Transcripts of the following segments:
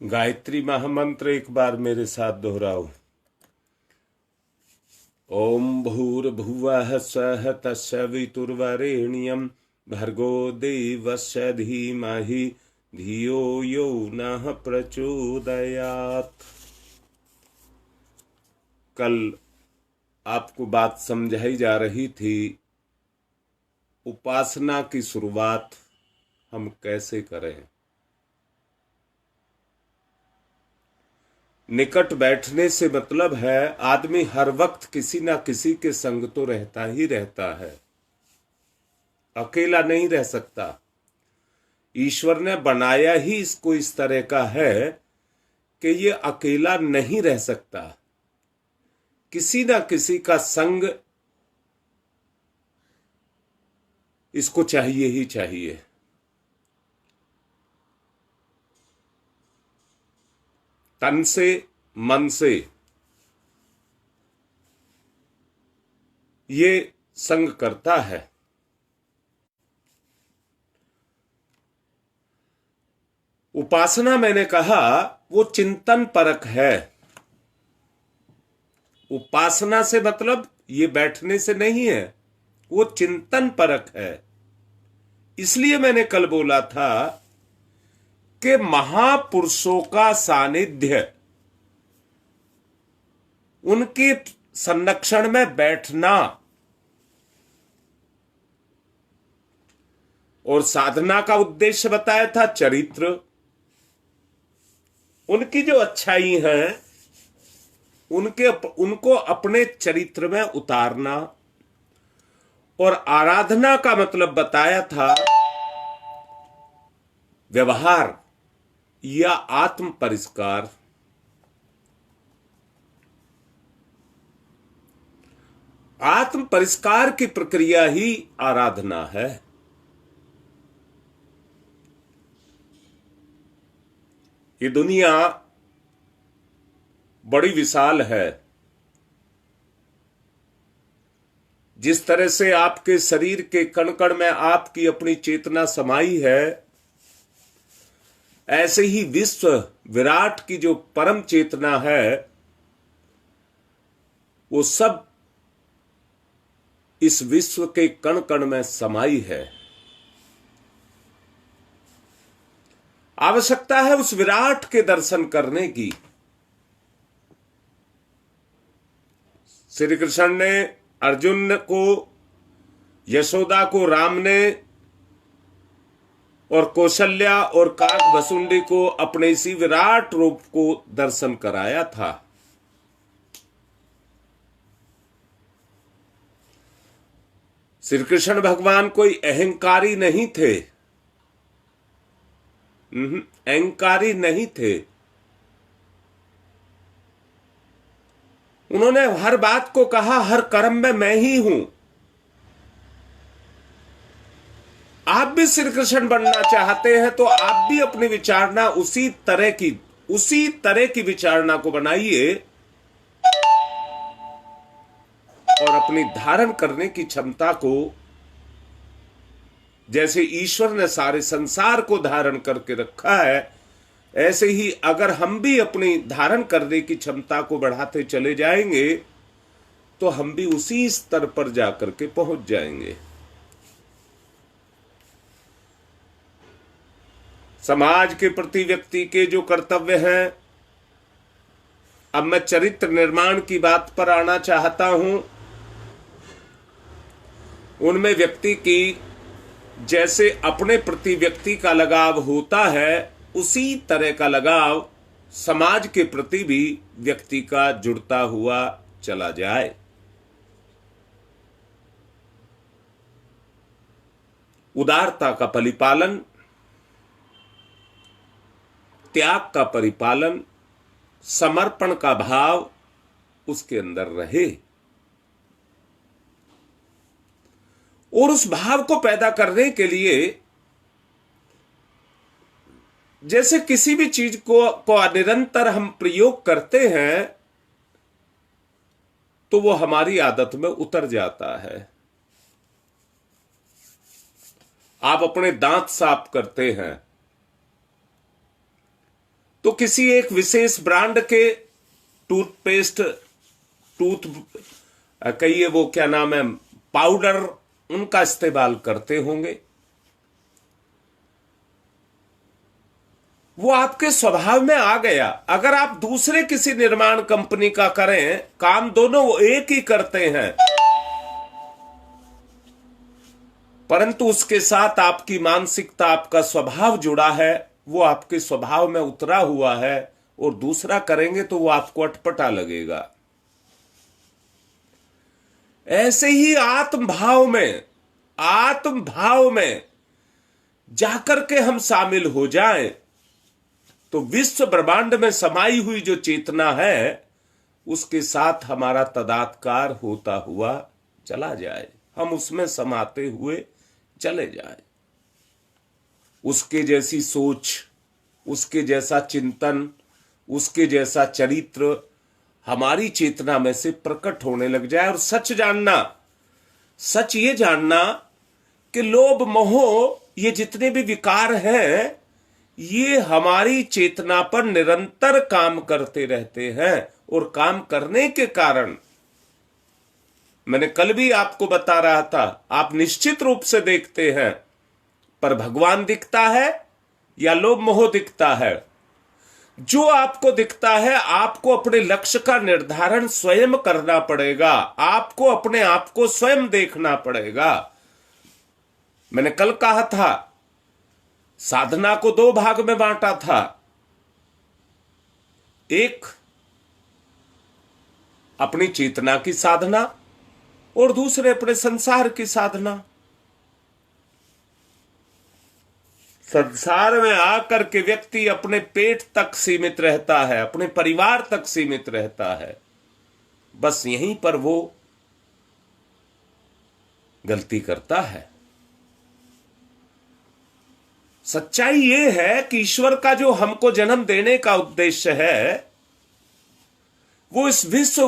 गायत्री महामंत्र एक बार मेरे साथ दोहराओ। ओम भूर्भुवः स्वः तत्सवितुर्वरेण्यं भर्गो देवस्य धीमहि धियो यो नः प्रचोदयात्। कल आपको बात समझाई जा रही थी, उपासना की शुरुआत हम कैसे करें। निकट बैठने से मतलब है आदमी हर वक्त किसी ना किसी के संग तो रहता ही रहता है, अकेला नहीं रह सकता। ईश्वर ने बनाया ही इसको इस तरह का है कि ये अकेला नहीं रह सकता, किसी ना किसी का संग इसको चाहिए ही चाहिए। तन से मन से ये संग करता है। उपासना मैंने कहा वो चिंतन परक है। उपासना से मतलब ये बैठने से नहीं है, वो चिंतन परक है। इसलिए मैंने कल बोला था कि महापुरुषों का सानिध्य, उनके संरक्षण में बैठना और साधना का उद्देश्य बताया था चरित्र, उनकी जो अच्छाई है उनको अपने चरित्र में उतारना। और आराधना का मतलब बताया था व्यवहार या आत्म परिष्कार। आत्म परिष्कार की प्रक्रिया ही आराधना है। ये दुनिया बड़ी विशाल है। जिस तरह से आपके शरीर के कण कण में आपकी अपनी चेतना समाई है, ऐसे ही विश्व विराट की जो परम चेतना है वो सब इस विश्व के कण कण में समाई है। आवश्यकता है उस विराट के दर्शन करने की। श्री कृष्ण ने अर्जुन को, यशोदा को राम ने, और कौशल्या और काक भसुंडी को अपने इसी विराट रूप को दर्शन कराया था। श्री कृष्ण भगवान कोई अहंकारी नहीं थे, अहंकारी नहीं थे। उन्होंने हर बात को कहा, हर कर्म में मैं ही हूं। आप भी श्री कृष्ण बनना चाहते हैं तो आप भी अपनी विचारना उसी तरह की विचारना को बनाइए और अपनी धारण करने की क्षमता को, जैसे ईश्वर ने सारे संसार को धारण करके रखा है, ऐसे ही अगर हम भी अपनी धारण करने की क्षमता को बढ़ाते चले जाएंगे तो हम भी उसी स्तर पर जाकर के पहुंच जाएंगे। समाज के प्रति व्यक्ति के जो कर्तव्य हैं, अब मैं चरित्र निर्माण की बात पर आना चाहता हूं। उनमें व्यक्ति की जैसे अपने प्रति व्यक्ति का लगाव होता है, उसी तरह का लगाव समाज के प्रति भी व्यक्ति का जुड़ता हुआ चला जाए। उदारता का परिपालन, त्याग का परिपालन, समर्पण का भाव उसके अंदर रहे। और उस भाव को पैदा करने के लिए जैसे किसी भी चीज को निरंतर हम प्रयोग करते हैं तो वो हमारी आदत में उतर जाता है। आप अपने दांत साफ करते हैं, तो किसी एक विशेष ब्रांड के टूथपेस्ट, कहिए वो क्या नाम है, पाउडर, उनका इस्तेमाल करते होंगे। वो आपके स्वभाव में आ गया। अगर आप दूसरे किसी निर्माण कंपनी का करें, काम दोनों वो एक ही करते हैं, परंतु उसके साथ आपकी मानसिकता, आपका स्वभाव जुड़ा है, वो आपके स्वभाव में उतरा हुआ है, और दूसरा करेंगे तो वो आपको अटपटा लगेगा। ऐसे ही आत्म भाव में जाकर के हम शामिल हो जाएं, तो विश्व ब्रह्मांड में समाई हुई जो चेतना है, उसके साथ हमारा तदात्कार होता हुआ चला जाए, हम उसमें समाते हुए चले जाए। उसके जैसी सोच, उसके जैसा चिंतन, उसके जैसा चरित्र हमारी चेतना में से प्रकट होने लग जाए। और सच ये जानना कि लोभ, मोह, ये जितने भी विकार हैं, ये हमारी चेतना पर निरंतर काम करते रहते हैं। और काम करने के कारण, मैंने कल भी आपको बता रहा था, आप निश्चित रूप से देखते हैं, पर भगवान दिखता है या लोभ मोह दिखता है? जो आपको दिखता है, आपको अपने लक्ष्य का निर्धारण स्वयं करना पड़ेगा। आपको अपने आप को स्वयं देखना पड़ेगा। मैंने कल कहा था, साधना को दो भाग में बांटा था। एक अपनी चेतना की साधना, और दूसरे अपने संसार की साधना। संसार में आकर के व्यक्ति अपने पेट तक सीमित रहता है, अपने परिवार तक सीमित रहता है। बस यहीं पर वो गलती करता है। सच्चाई ये है कि ईश्वर का जो हमको जन्म देने का उद्देश्य है, वो इस विश्व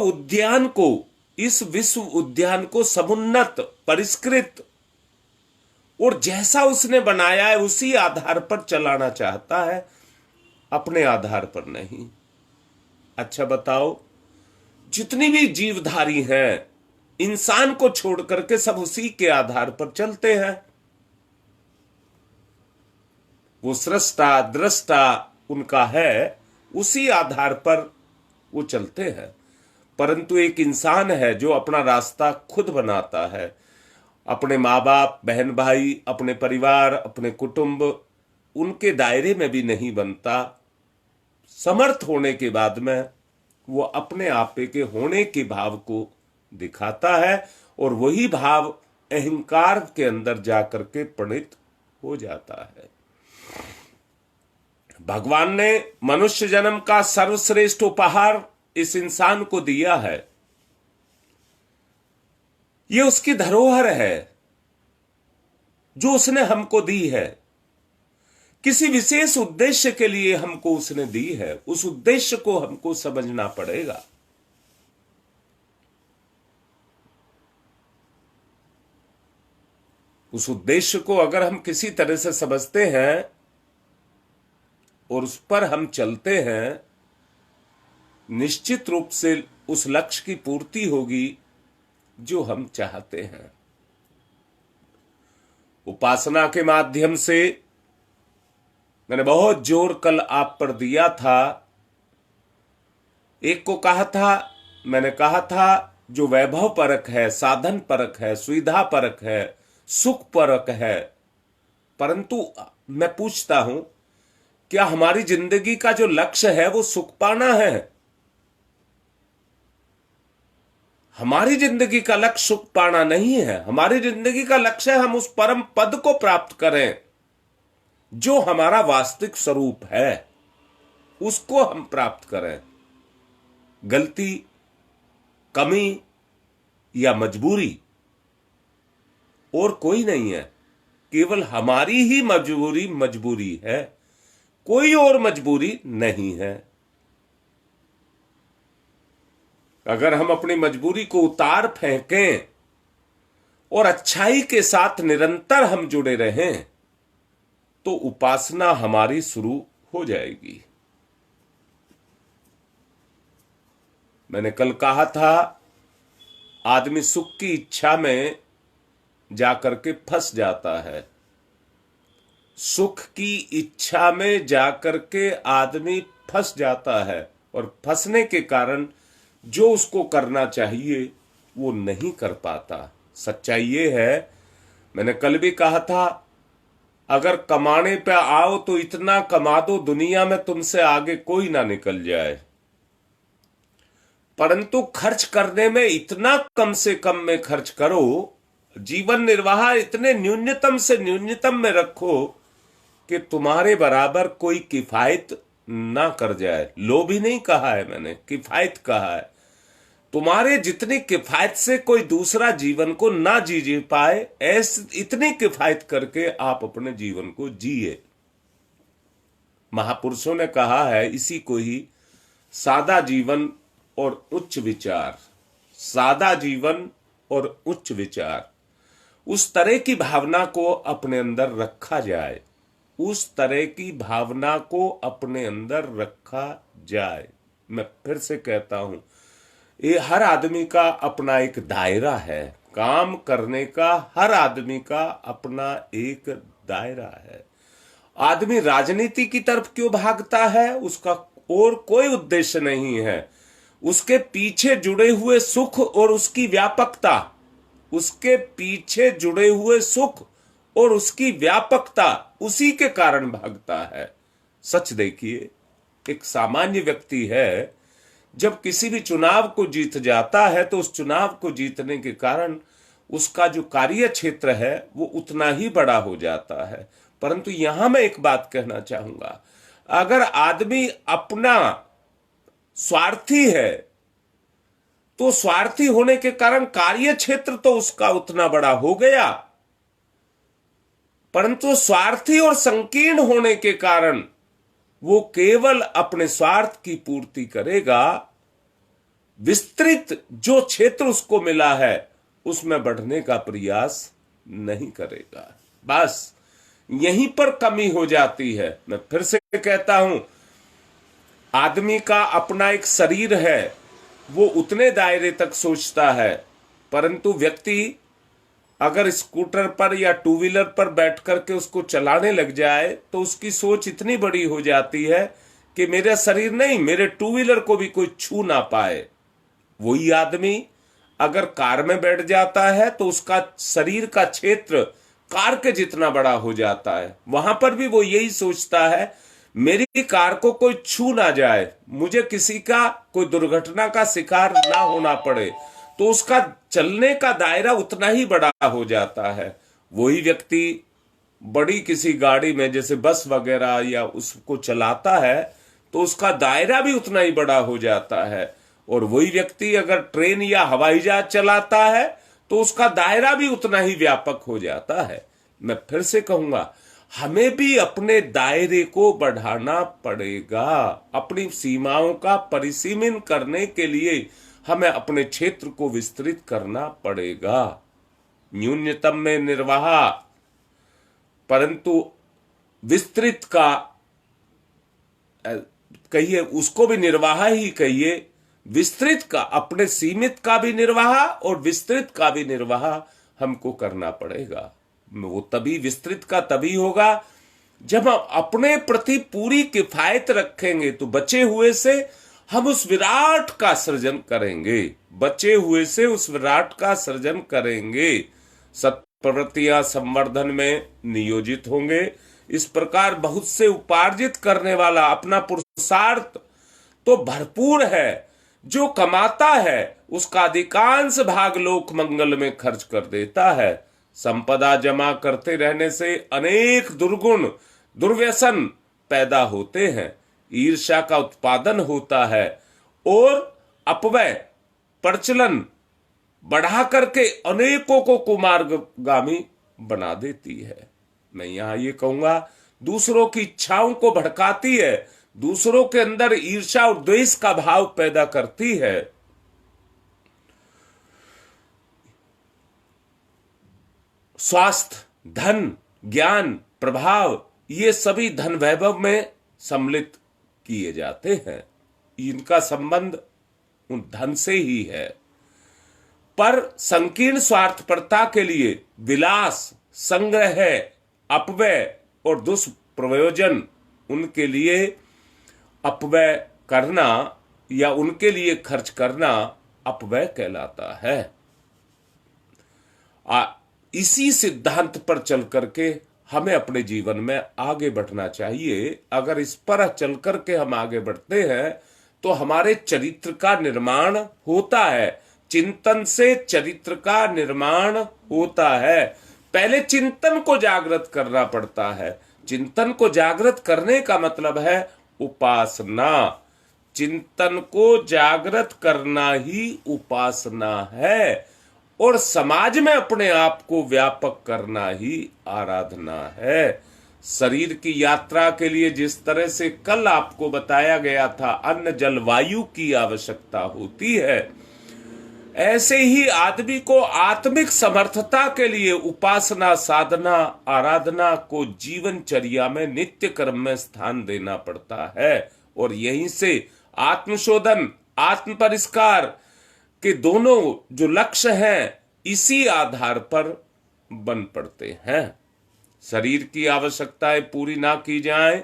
उद्यान को समुन्नत, परिष्कृत और जैसा उसने बनाया है उसी आधार पर चलाना चाहता है, अपने आधार पर नहीं। अच्छा बताओ, जितनी भी जीवधारी हैं, इंसान को छोड़ करके सब उसी के आधार पर चलते हैं। वो सृष्टा दृष्टा उनका है, उसी आधार पर वो चलते हैं। परंतु एक इंसान है जो अपना रास्ता खुद बनाता है, अपने माँ बाप, बहन भाई, अपने परिवार, अपने कुटुंब, उनके दायरे में भी नहीं बनता। समर्थ होने के बाद में वो अपने आपे के होने के भाव को दिखाता है, और वही भाव अहंकार के अंदर जाकर के प्रणित हो जाता है। भगवान ने मनुष्य जन्म का सर्वश्रेष्ठ उपहार इस इंसान को दिया है। ये उसकी धरोहर है जो उसने हमको दी है। किसी विशेष उद्देश्य के लिए हमको उसने दी है। उस उद्देश्य को हमको समझना पड़ेगा। उस उद्देश्य को अगर हम किसी तरह से समझते हैं और उस पर हम चलते हैं, निश्चित रूप से उस लक्ष्य की पूर्ति होगी जो हम चाहते हैं। उपासना के माध्यम से मैंने बहुत जोर कल आप पर दिया था। एक को कहा था, मैंने कहा था, जो वैभव परक है, साधन परक है, सुविधा परक है, सुख परक है। परंतु मैं पूछता हूं, क्या हमारी जिंदगी का जो लक्ष्य है वो सुख पाना है? हमारी जिंदगी का लक्ष्य सुख पाना नहीं है। हमारी जिंदगी का लक्ष्य है हम उस परम पद को प्राप्त करें जो हमारा वास्तविक स्वरूप है, उसको हम प्राप्त करें। गलती, कमी या मजबूरी और कोई नहीं है, केवल हमारी ही मजबूरी है, कोई और मजबूरी नहीं है। अगर हम अपनी मजबूरी को उतार फेंकें और अच्छाई के साथ निरंतर हम जुड़े रहें, तो उपासना हमारी शुरू हो जाएगी। मैंने कल कहा था, आदमी सुख की इच्छा में जाकर के फंस जाता है। सुख की इच्छा में जाकर के आदमी फंस जाता है और फंसने के कारण जो उसको करना चाहिए वो नहीं कर पाता। सच्चाई ये है, मैंने कल भी कहा था, अगर कमाने पे आओ तो इतना कमा दो दुनिया में तुमसे आगे कोई ना निकल जाए, परंतु खर्च करने में इतना कम से कम में खर्च करो, जीवन निर्वाह इतने न्यूनतम से न्यूनतम में रखो कि तुम्हारे बराबर कोई किफायत ना कर जाए। लोभी नहीं कहा है मैंने, किफायत कहा है। तुम्हारे जितनी किफायत से कोई दूसरा जीवन को ना जी पाए, ऐसे इतनी किफायत करके आप अपने जीवन को जिए। महापुरुषों ने कहा है इसी को ही सादा जीवन और उच्च विचार। सादा जीवन और उच्च विचार, उस तरह की भावना को अपने अंदर रखा जाए, उस तरह की भावना को अपने अंदर रखा जाए। मैं फिर से कहता हूं, ये हर आदमी का अपना एक दायरा है, काम करने का हर आदमी का अपना एक दायरा है। आदमी राजनीति की तरफ क्यों भागता है? उसका और कोई उद्देश्य नहीं है। उसके पीछे जुड़े हुए सुख और उसकी व्यापकता, उसके पीछे जुड़े हुए सुख और उसकी व्यापकता, उसी के कारण भागता है। सच देखिए, एक सामान्य व्यक्ति है, जब किसी भी चुनाव को जीत जाता है तो उस चुनाव को जीतने के कारण उसका जो कार्य क्षेत्र है वो उतना ही बड़ा हो जाता है। परंतु यहां मैं एक बात कहना चाहूंगा, अगर आदमी अपना स्वार्थी है तो स्वार्थी होने के कारण कार्य क्षेत्र तो उसका उतना बड़ा हो गया, परंतु स्वार्थी और संकीर्ण होने के कारण वो केवल अपने स्वार्थ की पूर्ति करेगा। विस्तृत जो क्षेत्र उसको मिला है उसमें बढ़ने का प्रयास नहीं करेगा। बस यहीं पर कमी हो जाती है। मैं फिर से कहता हूं, आदमी का अपना एक शरीर है, वो उतने दायरे तक सोचता है, परंतु व्यक्ति अगर स्कूटर पर या टू व्हीलर पर बैठ करके उसको चलाने लग जाए तो उसकी सोच इतनी बड़ी हो जाती है कि मेरा शरीर नहीं, मेरे टू व्हीलर को भी कोई छू ना पाए। वही आदमी अगर कार में बैठ जाता है तो उसका शरीर का क्षेत्र कार के जितना बड़ा हो जाता है। वहां पर भी वो यही सोचता है, मेरी कार को कोई छू ना जाए, मुझे किसी का कोई दुर्घटना का शिकार ना होना पड़े, तो उसका चलने का दायरा उतना ही बड़ा हो जाता है। वही व्यक्ति बड़ी किसी गाड़ी में जैसे बस वगैरह या उसको चलाता है तो उसका दायरा भी उतना ही बड़ा हो जाता है। और वही व्यक्ति अगर ट्रेन या हवाई जहाज चलाता है तो उसका दायरा भी उतना ही व्यापक हो जाता है। मैं फिर से कहूंगा, हमें भी अपने दायरे को बढ़ाना पड़ेगा। अपनी सीमाओं का परिसीमन करने के लिए हमें अपने क्षेत्र को विस्तृत करना पड़ेगा। न्यूनतम में निर्वाह, परंतु विस्तृत का कहिए, उसको भी निर्वाह ही कहिए, विस्तृत का, अपने सीमित का भी निर्वाह और विस्तृत का भी निर्वाह हमको करना पड़ेगा। वो तभी विस्तृत का तभी होगा जब हम अपने प्रति पूरी किफायत रखेंगे, तो बचे हुए से हम उस विराट का सृजन करेंगे, बचे हुए से उस विराट का सृजन करेंगे। सत्प्रवृत्तियां संवर्धन में नियोजित होंगे। इस प्रकार बहुत से उपार्जित करने वाला अपना पुरुषार्थ तो भरपूर है, जो कमाता है उसका अधिकांश भाग लोक मंगल में खर्च कर देता है। संपदा जमा करते रहने से अनेक दुर्गुण दुर्व्यसन पैदा होते हैं, ईर्ष्या का उत्पादन होता है और अपव्यय प्रचलन बढ़ा करके अनेकों को कुमार्गामी बना देती है। मैं यहां ये कहूंगा, दूसरों की इच्छाओं को भड़काती है, दूसरों के अंदर ईर्ष्या और द्वेष का भाव पैदा करती है। स्वास्थ्य, धन, ज्ञान, प्रभाव, ये सभी धन वैभव में सम्मिलित किए जाते हैं। इनका संबंध उन धन से ही है। पर संकीर्ण स्वार्थपरता के लिए विलास, संग्रह, अपव्यय और दुष्प्रयोजन, उनके लिए अपव्यय करना या उनके लिए खर्च करना अपव्यय कहलाता है। इसी सिद्धांत पर चल करके हमें अपने जीवन में आगे बढ़ना चाहिए। अगर इस पर चल करके हम आगे बढ़ते हैं तो हमारे चरित्र का निर्माण होता है। चिंतन से चरित्र का निर्माण होता है। पहले चिंतन को जागृत करना पड़ता है। चिंतन को जागृत करने का मतलब है उपासना। चिंतन को जागृत करना ही उपासना है और समाज में अपने आप को व्यापक करना ही आराधना है। शरीर की यात्रा के लिए जिस तरह से कल आपको बताया गया था अन्न जल वायु की आवश्यकता होती है, ऐसे ही आदमी को आत्मिक समर्थता के लिए उपासना, साधना, आराधना को जीवनचर्या में नित्य कर्म में स्थान देना पड़ता है। और यहीं से आत्मशोधन, आत्म परिष्कार के दोनों जो लक्ष्य हैं इसी आधार पर बन पड़ते हैं। शरीर की आवश्यकताएं पूरी ना की जाए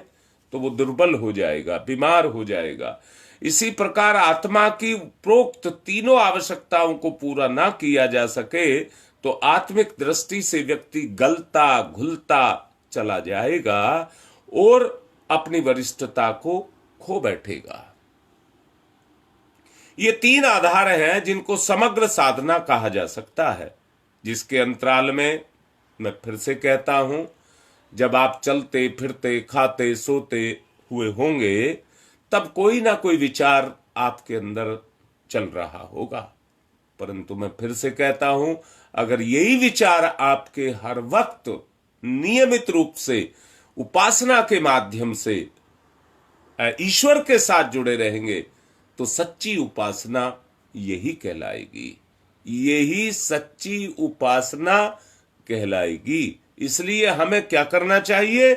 तो वो दुर्बल हो जाएगा, बीमार हो जाएगा। इसी प्रकार आत्मा की प्रोक्त तीनों आवश्यकताओं को पूरा ना किया जा सके तो आत्मिक दृष्टि से व्यक्ति गलता घुलता चला जाएगा और अपनी वरिष्ठता को खो बैठेगा। ये तीन आधार हैं जिनको समग्र साधना कहा जा सकता है, जिसके अंतराल में मैं फिर से कहता हूं, जब आप चलते फिरते खाते सोते हुए होंगे तब कोई ना कोई विचार आपके अंदर चल रहा होगा। परंतु मैं फिर से कहता हूं, अगर यही विचार आपके हर वक्त नियमित रूप से उपासना के माध्यम से ईश्वर के साथ जुड़े रहेंगे तो सच्ची उपासना यही कहलाएगी। यही सच्ची उपासना कहलाएगी। इसलिए हमें क्या करना चाहिए?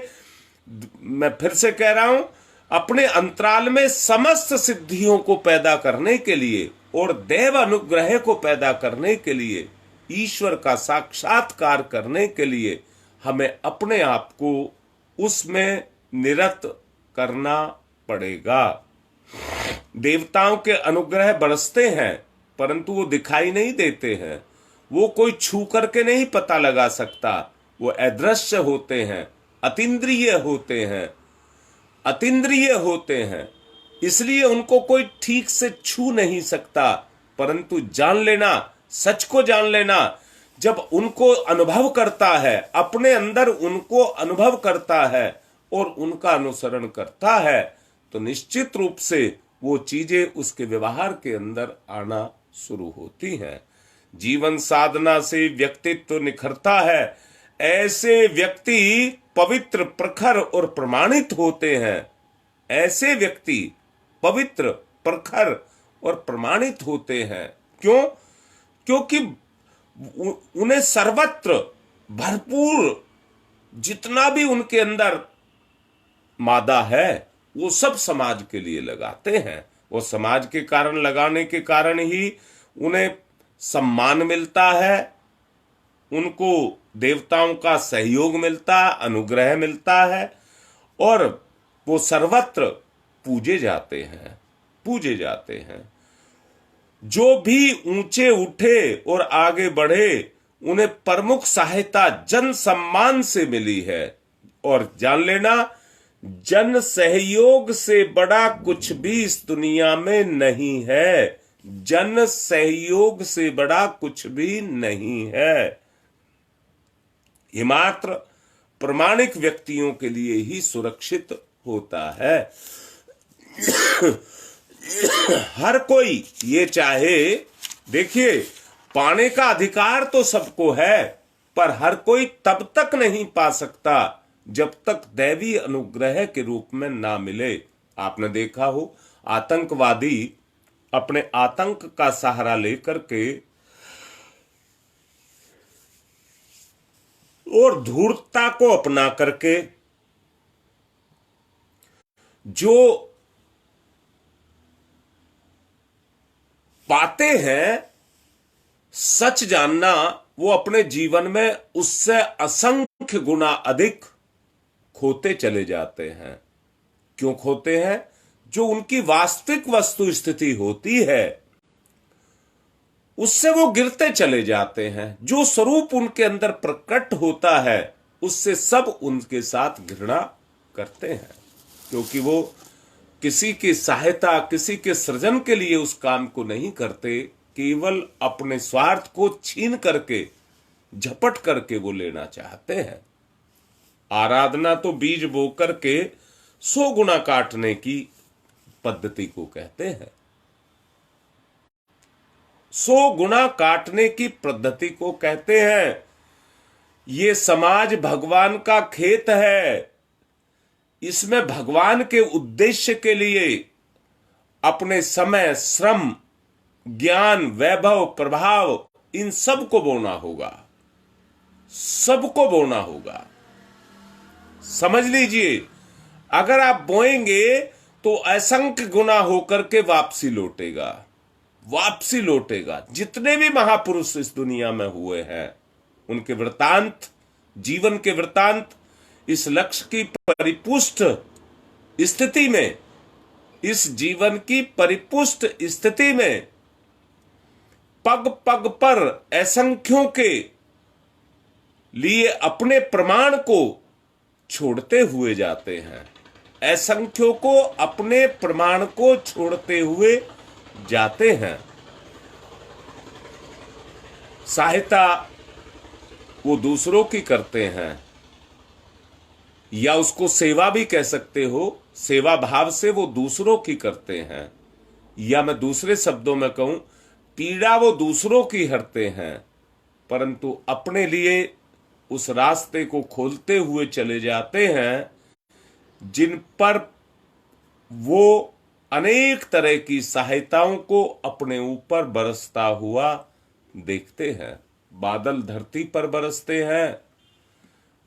मैं फिर से कह रहा हूं, अपने अंतराल में समस्त सिद्धियों को पैदा करने के लिए और देव अनुग्रह को पैदा करने के लिए, ईश्वर का साक्षात्कार करने के लिए हमें अपने आप को उसमें निरत करना पड़ेगा। देवताओं के अनुग्रह बरसते हैं परंतु वो दिखाई नहीं देते हैं। वो कोई छू करके नहीं पता लगा सकता। वो अदृश्य होते हैं, अतीन्द्रिय होते हैं, अतीन्द्रिय होते हैं। इसलिए उनको कोई ठीक से छू नहीं सकता। परंतु जान लेना, सच को जान लेना, जब उनको अनुभव करता है, अपने अंदर उनको अनुभव करता है और उनका अनुसरण करता है तो निश्चित रूप से वो चीजें उसके व्यवहार के अंदर आना शुरू होती हैं। जीवन साधना से व्यक्तित्व निखरता है। ऐसे व्यक्ति पवित्र, प्रखर और प्रमाणित होते हैं। ऐसे व्यक्ति पवित्र, प्रखर और प्रमाणित होते हैं। क्यों? क्योंकि उन्हें सर्वत्र भरपूर जितना भी उनके अंदर मादा है वो सब समाज के लिए लगाते हैं। वो समाज के कारण लगाने के कारण ही उन्हें सम्मान मिलता है, उनको देवताओं का सहयोग मिलता है, अनुग्रह मिलता है और वो सर्वत्र पूजे जाते हैं, पूजे जाते हैं। जो भी ऊंचे उठे और आगे बढ़े उन्हें प्रमुख सहायता जन सम्मान से मिली है। और जान लेना, जन सहयोग से बड़ा कुछ भी इस दुनिया में नहीं है। जन सहयोग से बड़ा कुछ भी नहीं है। ये मात्र प्रामाणिक व्यक्तियों के लिए ही सुरक्षित होता है। हर कोई ये चाहे, देखिए, पाने का अधिकार तो सबको है पर हर कोई तब तक नहीं पा सकता जब तक दैवी अनुग्रह के रूप में ना मिले। आपने देखा हो, आतंकवादी अपने आतंक का सहारा लेकर के और धूर्तता को अपना करके जो पाते हैं, सच जानना, वो अपने जीवन में उससे असंख्य गुना अधिक खोते चले जाते हैं। क्यों खोते हैं? जो उनकी वास्तविक वस्तु स्थिति होती है उससे वो गिरते चले जाते हैं। जो स्वरूप उनके अंदर प्रकट होता है उससे सब उनके साथ घृणा करते हैं, क्योंकि वो किसी की सहायता, किसी के सृजन के लिए उस काम को नहीं करते, केवल अपने स्वार्थ को छीन करके, झपट करके वो लेना चाहते हैं। आराधना तो बीज बो करके 100 गुना काटने की पद्धति को कहते हैं। 100 गुना काटने की पद्धति को कहते हैं। ये समाज भगवान का खेत है। इसमें भगवान के उद्देश्य के लिए अपने समय, श्रम, ज्ञान, वैभव, प्रभाव, इन सब को बोना होगा, सबको बोना होगा। समझ लीजिए, अगर आप बोएंगे तो असंख्य गुना होकर के वापसी लौटेगा, वापसी लौटेगा। जितने भी महापुरुष इस दुनिया में हुए हैं, उनके वृतांत, जीवन के वृतांत, इस लक्ष्य की परिपुष्ट स्थिति में, इस जीवन की परिपुष्ट स्थिति में पग पग पर असंख्यों के लिए अपने प्रमाण को छोड़ते हुए जाते हैं। असंख्यों को अपने प्रमाण को छोड़ते हुए जाते हैं। सहायता वो दूसरों की करते हैं, या उसको सेवा भी कह सकते हो। सेवा भाव से वो दूसरों की करते हैं, या मैं दूसरे शब्दों में कहूं, पीड़ा वो दूसरों की हरते हैं, परंतु अपने लिए उस रास्ते को खोलते हुए चले जाते हैं जिन पर वो अनेक तरह की सहायताओं को अपने ऊपर बरसता हुआ देखते हैं। बादल धरती पर बरसते हैं,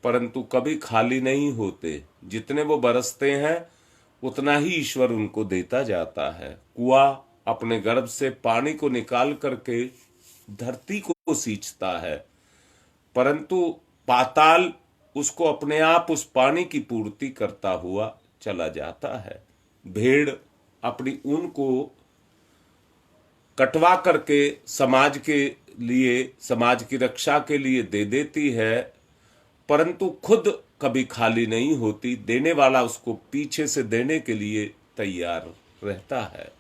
परंतु कभी खाली नहीं होते। जितने वो बरसते हैं उतना ही ईश्वर उनको देता जाता है। कुआं अपने गर्भ से पानी को निकाल करके धरती को सींचता है, परंतु पाताल उसको अपने आप उस पानी की पूर्ति करता हुआ चला जाता है। भेड़ अपनी ऊन को कटवा करके समाज के लिए, समाज की रक्षा के लिए दे देती है, परंतु खुद कभी खाली नहीं होती। देने वाला उसको पीछे से देने के लिए तैयार रहता है।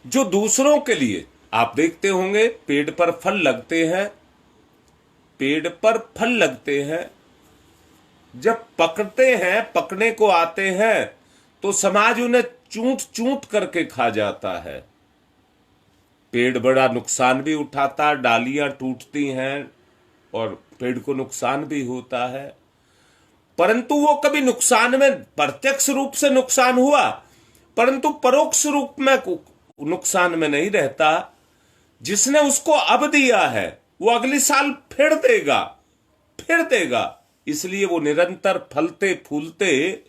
जो दूसरों के लिए, आप देखते होंगे पेड़ पर फल लगते हैं, पेड़ पर फल लगते हैं, जब पकते हैं, पकने को आते हैं, तो समाज उन्हें चूंट चूंट करके खा जाता है। पेड़ बड़ा नुकसान भी उठाता, डालियां टूटती हैं और पेड़ को नुकसान भी होता है, परंतु वो कभी नुकसान में प्रत्यक्ष रूप से नुकसान हुआ, परंतु परोक्ष रूप में नुकसान में नहीं रहता। जिसने उसको अब दिया है वो अगले साल फिर देगा, फिर देगा। इसलिए वो निरंतर फलते फूलते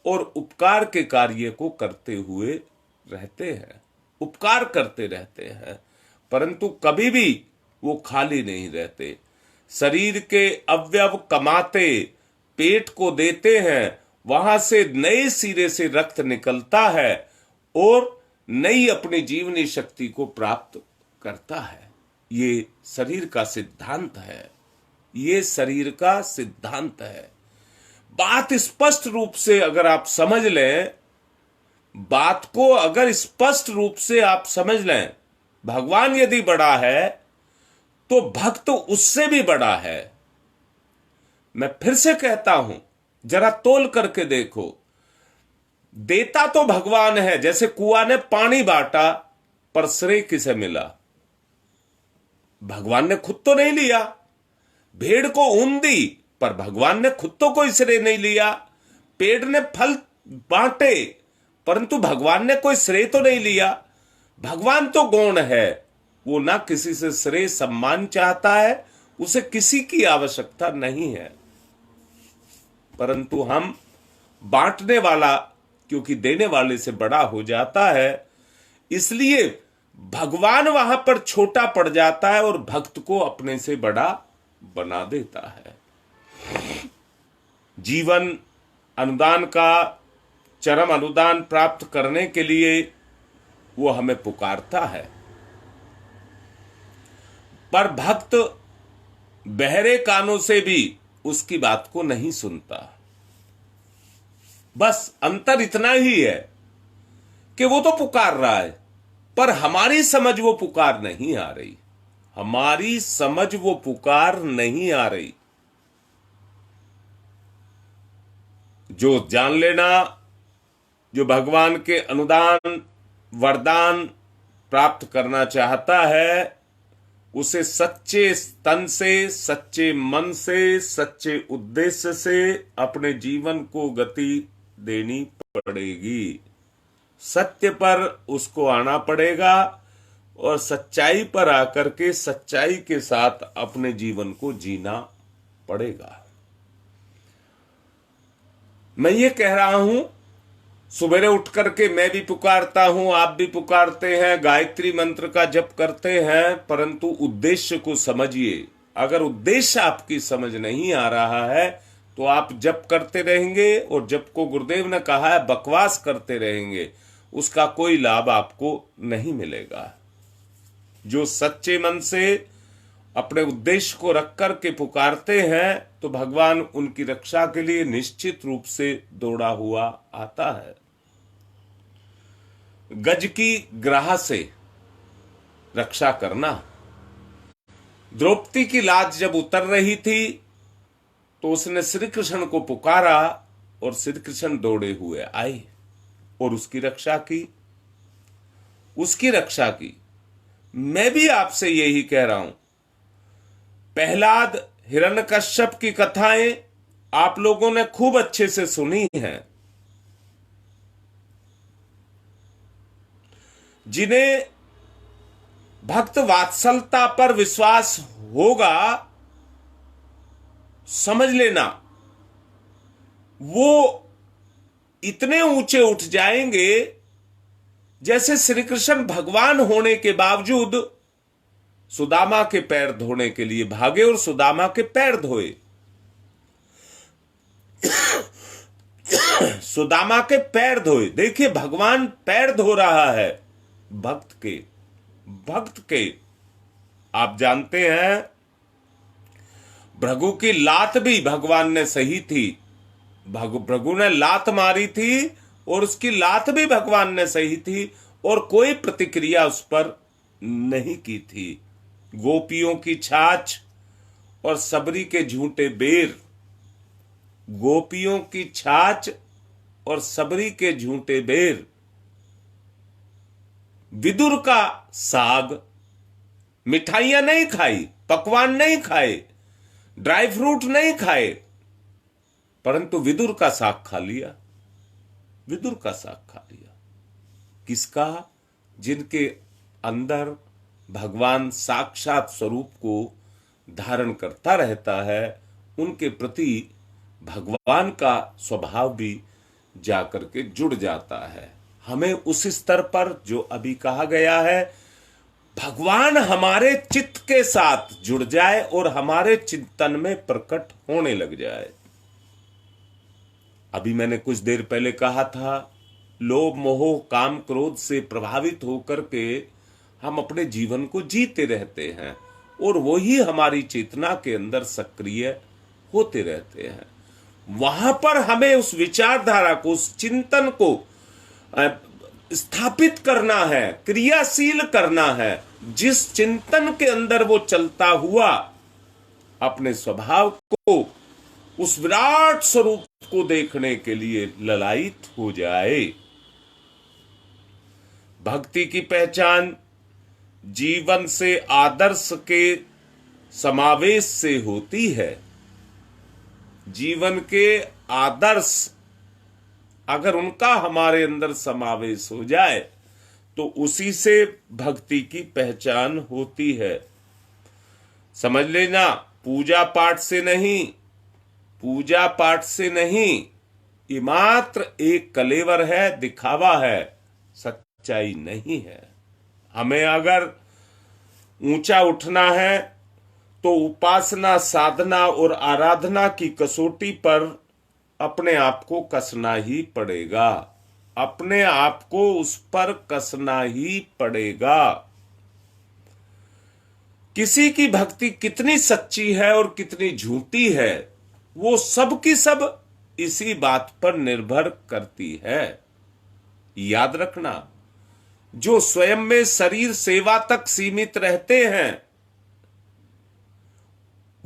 और उपकार के कार्य को करते हुए रहते हैं, उपकार करते रहते हैं, परंतु कभी भी वो खाली नहीं रहते। शरीर के अवयव कमाते, पेट को देते हैं, वहां से नए सिरे से रक्त निकलता है और नई अपनी जीवनी शक्ति को प्राप्त करता है। ये शरीर का सिद्धांत है, ये शरीर का सिद्धांत है। बात स्पष्ट रूप से अगर आप समझ लें, बात को अगर स्पष्ट रूप से आप समझ लें, भगवान यदि बड़ा है तो भक्त उससे भी बड़ा है। मैं फिर से कहता हूं, जरा तोल करके देखो। देता तो भगवान है, जैसे कुआं ने पानी बांटा, पर श्रेय किसे मिला? भगवान ने खुद तो नहीं लिया। भेड़ को ऊन दी, पर भगवान ने खुद तो कोई श्रेय नहीं लिया। पेड़ ने फल बांटे, परंतु भगवान ने कोई श्रेय तो नहीं लिया। भगवान तो गौण है, वो ना किसी से श्रेय सम्मान चाहता है, उसे किसी की आवश्यकता नहीं है। परंतु हम बांटने वाला, क्योंकि देने वाले से बड़ा हो जाता है, इसलिए भगवान वहां पर छोटा पड़ जाता है और भक्त को अपने से बड़ा बना देता है। जीवन अनुदान का चरम अनुदान प्राप्त करने के लिए वो हमें पुकारता है, पर भक्त बहरे कानों से भी उसकी बात को नहीं सुनता। बस अंतर इतना ही है कि वो तो पुकार रहा है, पर हमारी समझ वो पुकार नहीं आ रही, हमारी समझ वो पुकार नहीं आ रही। जो जान लेना, जो भगवान के अनुदान वरदान प्राप्त करना चाहता है, उसे सच्चे तन से, सच्चे मन से, सच्चे उद्देश्य से अपने जीवन को गति देनी पड़ेगी। सत्य पर उसको आना पड़ेगा और सच्चाई पर आकर के सच्चाई के साथ अपने जीवन को जीना पड़ेगा। मैं ये कह रहा हूं, सुबह उठ करके मैं भी पुकारता हूं, आप भी पुकारते हैं, गायत्री मंत्र का जप करते हैं, परंतु उद्देश्य को समझिए। अगर उद्देश्य आपकी समझ नहीं आ रहा है तो आप जप करते रहेंगे और जप को गुरुदेव ने कहा है बकवास करते रहेंगे, उसका कोई लाभ आपको नहीं मिलेगा। जो सच्चे मन से अपने उद्देश्य को रख कर के पुकारते हैं तो भगवान उनकी रक्षा के लिए निश्चित रूप से दौड़ा हुआ आता है। गज की ग्राह से रक्षा करना। द्रौपदी की लाज जब उतर रही थी तो उसने श्री कृष्ण को पुकारा और श्री कृष्ण दौड़े हुए आए और उसकी रक्षा की, उसकी रक्षा की। मैं भी आपसे यही कह रहा हूं, प्रहलाद हिरण्यकश्यप की कथाएं आप लोगों ने खूब अच्छे से सुनी हैं। जिन्हें भक्त वात्सलता पर विश्वास होगा, समझ लेना वो इतने ऊंचे उठ जाएंगे जैसे श्री कृष्ण भगवान होने के बावजूद सुदामा के पैर धोने के लिए भागे और सुदामा के पैर धोए। सुदामा के पैर धोए। देखिए, भगवान पैर धो रहा है भक्त के, भक्त के। आप जानते हैं भृगु की लात भी भगवान ने सही थी। भृगु ने लात मारी थी और उसकी लात भी भगवान ने सही थी और कोई प्रतिक्रिया उस पर नहीं की थी। गोपियों की छाछ और सबरी के झूठे बेर, गोपियों की छाछ और सबरी के झूठे बेर, विदुर का साग, मिठाइयां नहीं खाई, पकवान नहीं खाए, ड्राई फ्रूट नहीं खाए, परंतु विदुर का साग खा लिया, विदुर का साग खा लिया। किसका? जिनके अंदर भगवान साक्षात स्वरूप को धारण करता रहता है, उनके प्रति भगवान का स्वभाव भी जाकर के जुड़ जाता है। हमें उस स्तर पर जो अभी कहा गया है, भगवान हमारे चित्त के साथ जुड़ जाए और हमारे चिंतन में प्रकट होने लग जाए। अभी मैंने कुछ देर पहले कहा था, लोभ मोह काम क्रोध से प्रभावित होकर के हम अपने जीवन को जीते रहते हैं और वही हमारी चेतना के अंदर सक्रिय होते रहते हैं। वहां पर हमें उस विचारधारा को, उस चिंतन को स्थापित करना है, क्रियाशील करना है। जिस चिंतन के अंदर वो चलता हुआ अपने स्वभाव को, उस विराट स्वरूप को देखने के लिए ललायित हो जाए। भक्ति की पहचान जीवन से आदर्श के समावेश से होती है। जीवन के आदर्श अगर उनका हमारे अंदर समावेश हो जाए तो उसी से भक्ति की पहचान होती है। समझ लेना, पूजा पाठ से नहीं, पूजा पाठ से नहीं, ये मात्र एक कलेवर है, दिखावा है। सच्चाई नहीं है। हमें अगर ऊंचा उठना है तो उपासना, साधना और आराधना की कसौटी पर अपने आप को कसना ही पड़ेगा। अपने आप को उस पर कसना ही पड़ेगा। किसी की भक्ति कितनी सच्ची है और कितनी झूठी है, वो सब की सब इसी बात पर निर्भर करती है। याद रखना, जो स्वयं में शरीर सेवा तक सीमित रहते हैं,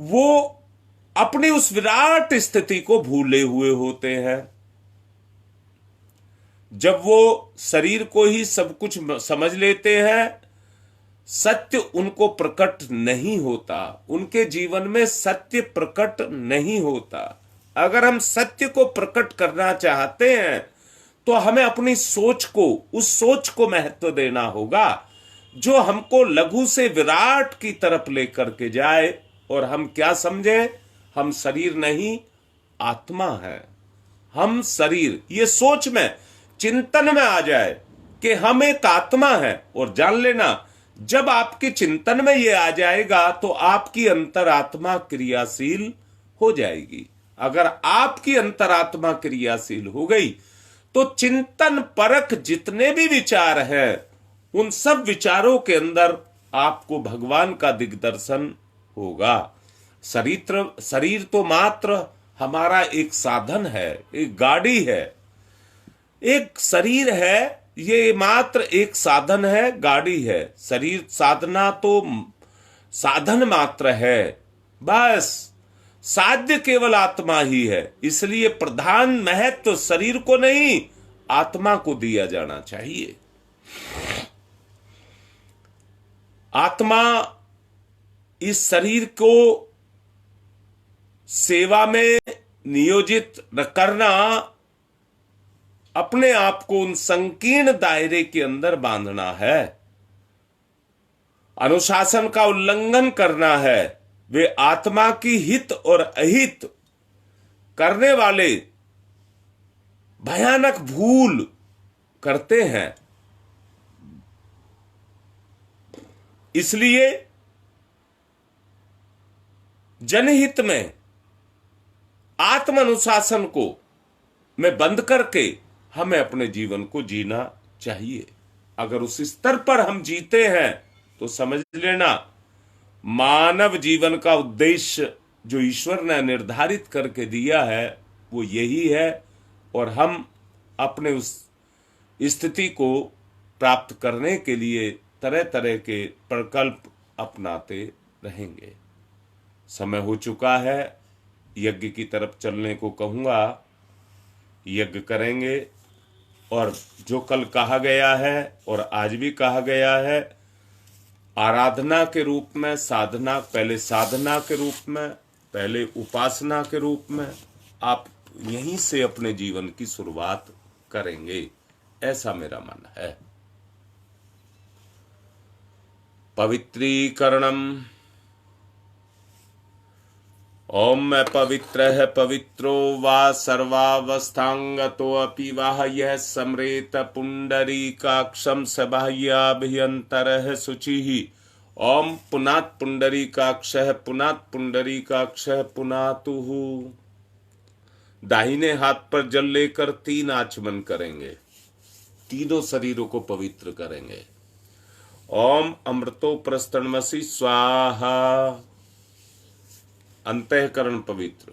वो अपनी उस विराट स्थिति को भूले हुए होते हैं। जब वो शरीर को ही सब कुछ समझ लेते हैं, सत्य उनको प्रकट नहीं होता, उनके जीवन में सत्य प्रकट नहीं होता। अगर हम सत्य को प्रकट करना चाहते हैं तो हमें अपनी सोच को, उस सोच को महत्व देना होगा जो हमको लघु से विराट की तरफ लेकर के जाए और हम क्या समझें, हम शरीर नहीं आत्मा है। हम शरीर, ये सोच में, चिंतन में आ जाए कि हम एक आत्मा है। और जान लेना, जब आपके चिंतन में ये आ जाएगा तो आपकी अंतरात्मा क्रियाशील हो जाएगी। अगर आपकी अंतरात्मा क्रियाशील हो गई तो चिंतन परख जितने भी विचार हैं, उन सब विचारों के अंदर आपको भगवान का दिग्दर्शन होगा। शरीर तो मात्र हमारा एक साधन है, एक गाड़ी है, एक शरीर है, ये मात्र एक साधन है, गाड़ी है। शरीर साधना तो साधन मात्र है, बस साध्य केवल आत्मा ही है। इसलिए प्रधान महत्व शरीर को नहीं, आत्मा को दिया जाना चाहिए। आत्मा इस शरीर को सेवा में नियोजित करना, अपने आप को उन संकीर्ण दायरे के अंदर बांधना है, अनुशासन का उल्लंघन करना है। वे आत्मा की हित और अहित करने वाले भयानक भूल करते हैं। इसलिए जनहित में आत्म अनुशासन को में बंद करके हमें अपने जीवन को जीना चाहिए। अगर उस स्तर पर हम जीते हैं तो समझ लेना, मानव जीवन का उद्देश्य जो ईश्वर ने निर्धारित करके दिया है वो यही है, और हम अपने उस स्थिति को प्राप्त करने के लिए तरह तरह के प्रकल्प अपनाते रहेंगे। समय हो चुका है, यज्ञ की तरफ चलने को कहूंगा। यज्ञ करेंगे, और जो कल कहा गया है और आज भी कहा गया है, आराधना के रूप में, साधना, पहले साधना के रूप में, पहले उपासना के रूप में, आप यहीं से अपने जीवन की शुरुआत करेंगे, ऐसा मेरा मन है। पवित्रीकरणम। ओम मैं पवित्र है पवित्रो वा सर्वावस्थांगतो अपि वाह यह समरेत पुंडरीकाक्षम सबाह्याभ्यंतरः शुचिः। ओम पुनात् पुंडरीकाक्षः पुनात् पुंडरीकाक्षः पुनातुः। दाहिने हाथ पर जल लेकर 3 आचमन करेंगे, तीनों शरीरों को पवित्र करेंगे। ओम अमृतो प्रस्तनमसि स्वाहा, अंतःकरण पवित्र।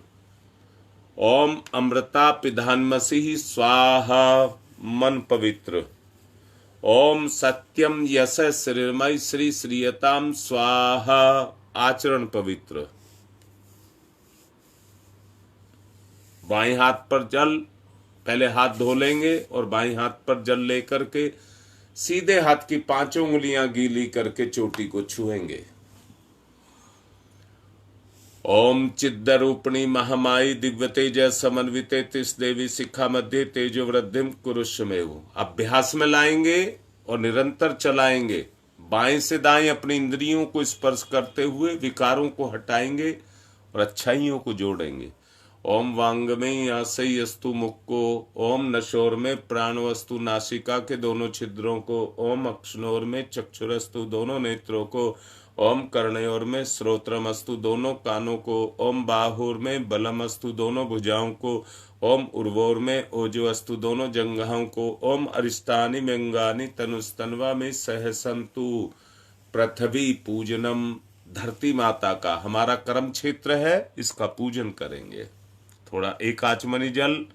ओम अमृता पिधानमसि स्वाहा, मन पवित्र। ओम सत्यम यश श्रीमय श्री श्रीयताम स्वाहा, आचरण पवित्र। बाएं हाथ पर जल, पहले हाथ धो लेंगे और बाएं हाथ पर जल लेकर के सीधे हाथ की 5 उंगलियां गीली करके चोटी को छुएंगे। ओम चिद्रूपिणी महामाई दिव्य तेज समन्विते तिस देवी शिखा मध्य तेजो वृद्धिम कुरुष्मेव। अभ्यास में लाएंगे और निरंतर चलाएंगे। बाएं से दाएं अपनी इंद्रियों को स्पर्श करते हुए विकारों को हटाएंगे और अच्छाइयों को जोड़ेंगे। ओम वांग में आसई अस्तु मुख को, ओम नशोर में प्राणवस्तु नासिका के दोनों छिद्रों को, ओम अक्षनोर में चक्षुरस्तु दोनों नेत्रों को, ओम कर्णयोर में श्रोत्रमस्तु दोनों कानों को, ओम बाहुर में बलमस्तु दोनों भुजाओं को, ओम उर्वोर में ओजोअस्तु दोनों जंघाओं को, ओम अरिष्टानि व्यंगानि तनुस्तन्वा में सहसंतु। पृथ्वी पूजनम, धरती माता का हमारा कर्म क्षेत्र है, इसका पूजन करेंगे। थोड़ा एक आचमनी जल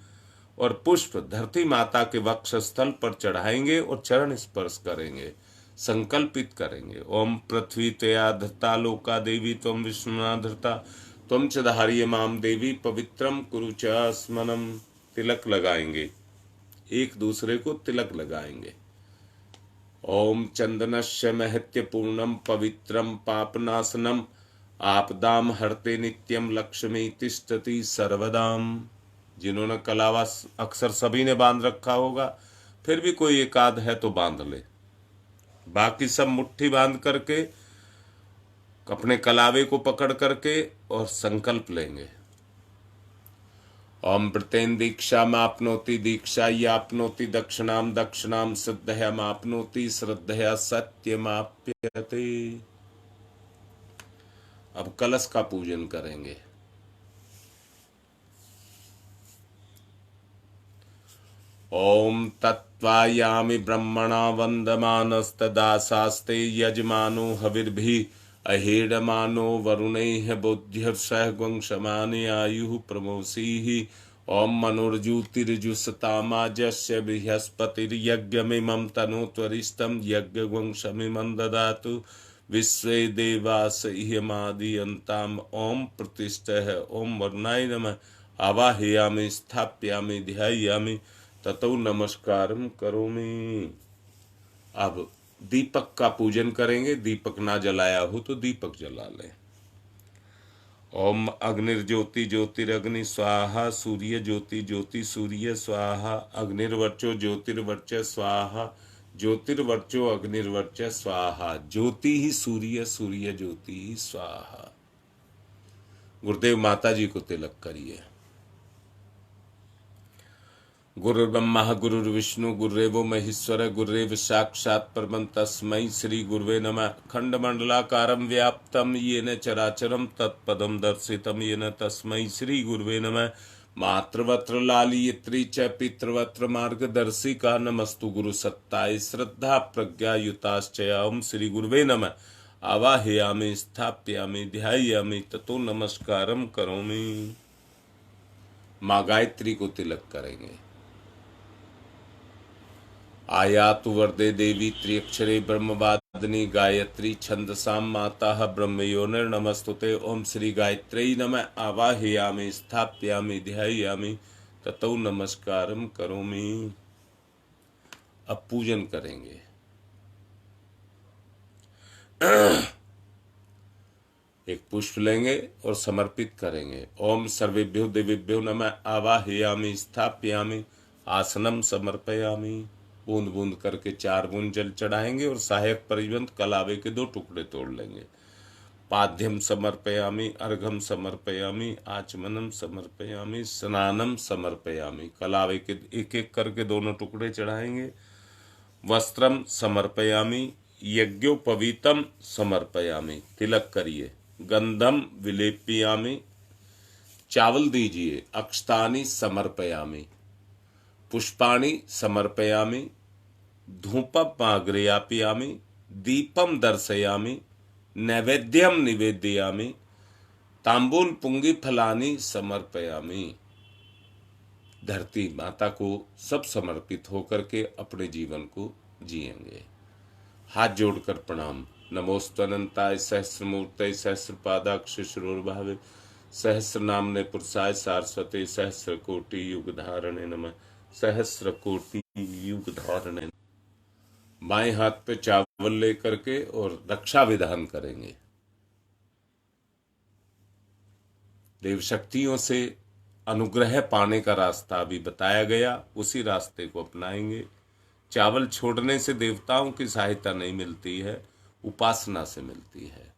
और पुष्प धरती माता के वक्षस्थल पर चढ़ाएंगे और चरण स्पर्श करेंगे, संकल्पित करेंगे। ओम पृथ्वी तया धृता लोका देवी त्वं विष्णुना धृता त्वं च धार्यमां देवी पवित्रम कुरु च स्मनम। तिलक लगाएंगे, एक दूसरे को तिलक लगाएंगे। ओम चंदनस्य महत्य पूर्णम पवित्रम पापनाशनम आपदाम हरते नित्यम लक्ष्मी तिष्ठति सर्वदाम। जिन्होंने कलावा अक्सर सभी ने बांध रखा होगा, फिर भी कोई एक आध है तो बांध ले, बाकी सब मुट्ठी बांध करके अपने कलावे को पकड़ करके और संकल्प लेंगे। ओम प्रतेन दीक्षा मापनोति दीक्षा यापनोति दक्षिणाम दक्षिणाम श्रद्धया मापनोति श्रद्धया सत्यमाप्यते। अब कलश का पूजन करेंगे। ओम तत्वायामि ब्रह्मणा वन्दमानस्तदासास्ते यजमानो हविर्भिः अहेडमानो वरुणैः बोध्यर्षः गुंक्षमानि आयुः प्रमोसीः। ओम मनोर्ज्योतिर्जुषतामाजस्य बृहस्पतिर्यज्ञमिमं तनोत्वरिष्ठं यज्ञगुंक्षमिमं ददातु विश्वे देवास इयमादियन्ताम्। ओम प्रतिष्ठः। ओम वरुणाय नमः। आवाहयामि स्थापयामि ध्यायामि ततो नमस्कारं करोमि। अब दीपक का पूजन करेंगे। दीपक ना जलाया हो तो दीपक जला लें। ओम अग्निर्ज्योति ज्योतिरग्नि स्वाहा, सूर्य ज्योति ज्योति सूर्य स्वाहा, अग्निर्वर्चो ज्योतिर्वर्च स्वाहा, ज्योतिर्वर्चो अग्निर्वर्च स्वाहा, ज्योति ही सूर्य, सूर्य ज्योति ही स्वाहा। गुरुदेव माता जी को तिलक करिए। गुरुर्ब्रह्मा गुरुर्विष्णु गुरुरेवो महेश्वर गुरुरेव साक्षात् परमं तस्मै श्री गुरुवे नमः। खंडमंडलाकारं व्याप्तं येन चराचरं तत्पदं दर्शितं येन तस्मै श्री गुरुवे नमः। मातृवत्र लालियत्री च पितृवत्र मार्गदर्शिका नमस्तु गुरु सत्ताय श्रद्धा प्रज्ञायुताश्च। ओम श्री गुरुवे नमः। आवाहयामि स्थापयामि ध्यायामि ततो नमस्कारं करोमि। माँ गायत्री को तिलक करेंगे। आयातु वरदे देवी त्र्यक्षरे ब्रह्मवादिनी गायत्री छंदसाम माता ब्रह्मयोनिर्नमस्तुते। ओम श्री गायत्री नमः। आवाहयामि स्थापयामि ध्यायामि ततो नमस्कारं करोमि। अब पूजन करेंगे। एक पुष्प लेंगे और समर्पित करेंगे। ओम सर्वेभ्यो देवेभ्यो नमः। आवाहयामि स्थापयामि आसनम समर्पयामि। बूंद बूंद करके 4 बूंद जल चढ़ाएंगे और सहायक परिबंध कलावे के 2 टुकड़े तोड़ लेंगे। पाद्यम समर्पयामि, अर्घम समर्पयामि, आचमनम समर्पयामि, स्नानम समर्पयामि। कलावे के एक एक करके दोनों टुकड़े चढ़ाएंगे। वस्त्रम समर्पयामि, यज्ञोपवीतम समर्पयामि। तिलक करिए। गंधम विलेपयामि, चावल दीजिए। अक्षतानि समर्पयामि, पुष्पाणि समर्पयामि, धूपमाग्रयापयामि, दीपम दर्शयामि, नैवेद्यम निवेदयामि, तांबूल पुंगी फलानि समर्पयामि। धरती माता को सब समर्पित होकर के अपने जीवन को जिएंगे। हाथ जोड़कर प्रणाम। नमोस्तनंताय सहस्रमूर्तये सहस्रपादाक्ष शिरोर्भावे सहस्र नामने पुरुषाय सारस्वते सहस्र कोटि युग धारणे नमः। सहस्र कोटि युग धारणे। बाएं हाथ पे चावल लेकर के और रक्षा विधान करेंगे। देव शक्तियों से अनुग्रह पाने का रास्ता भी बताया गया, उसी रास्ते को अपनाएंगे। चावल छोड़ने से देवताओं की सहायता नहीं मिलती है, उपासना से मिलती है।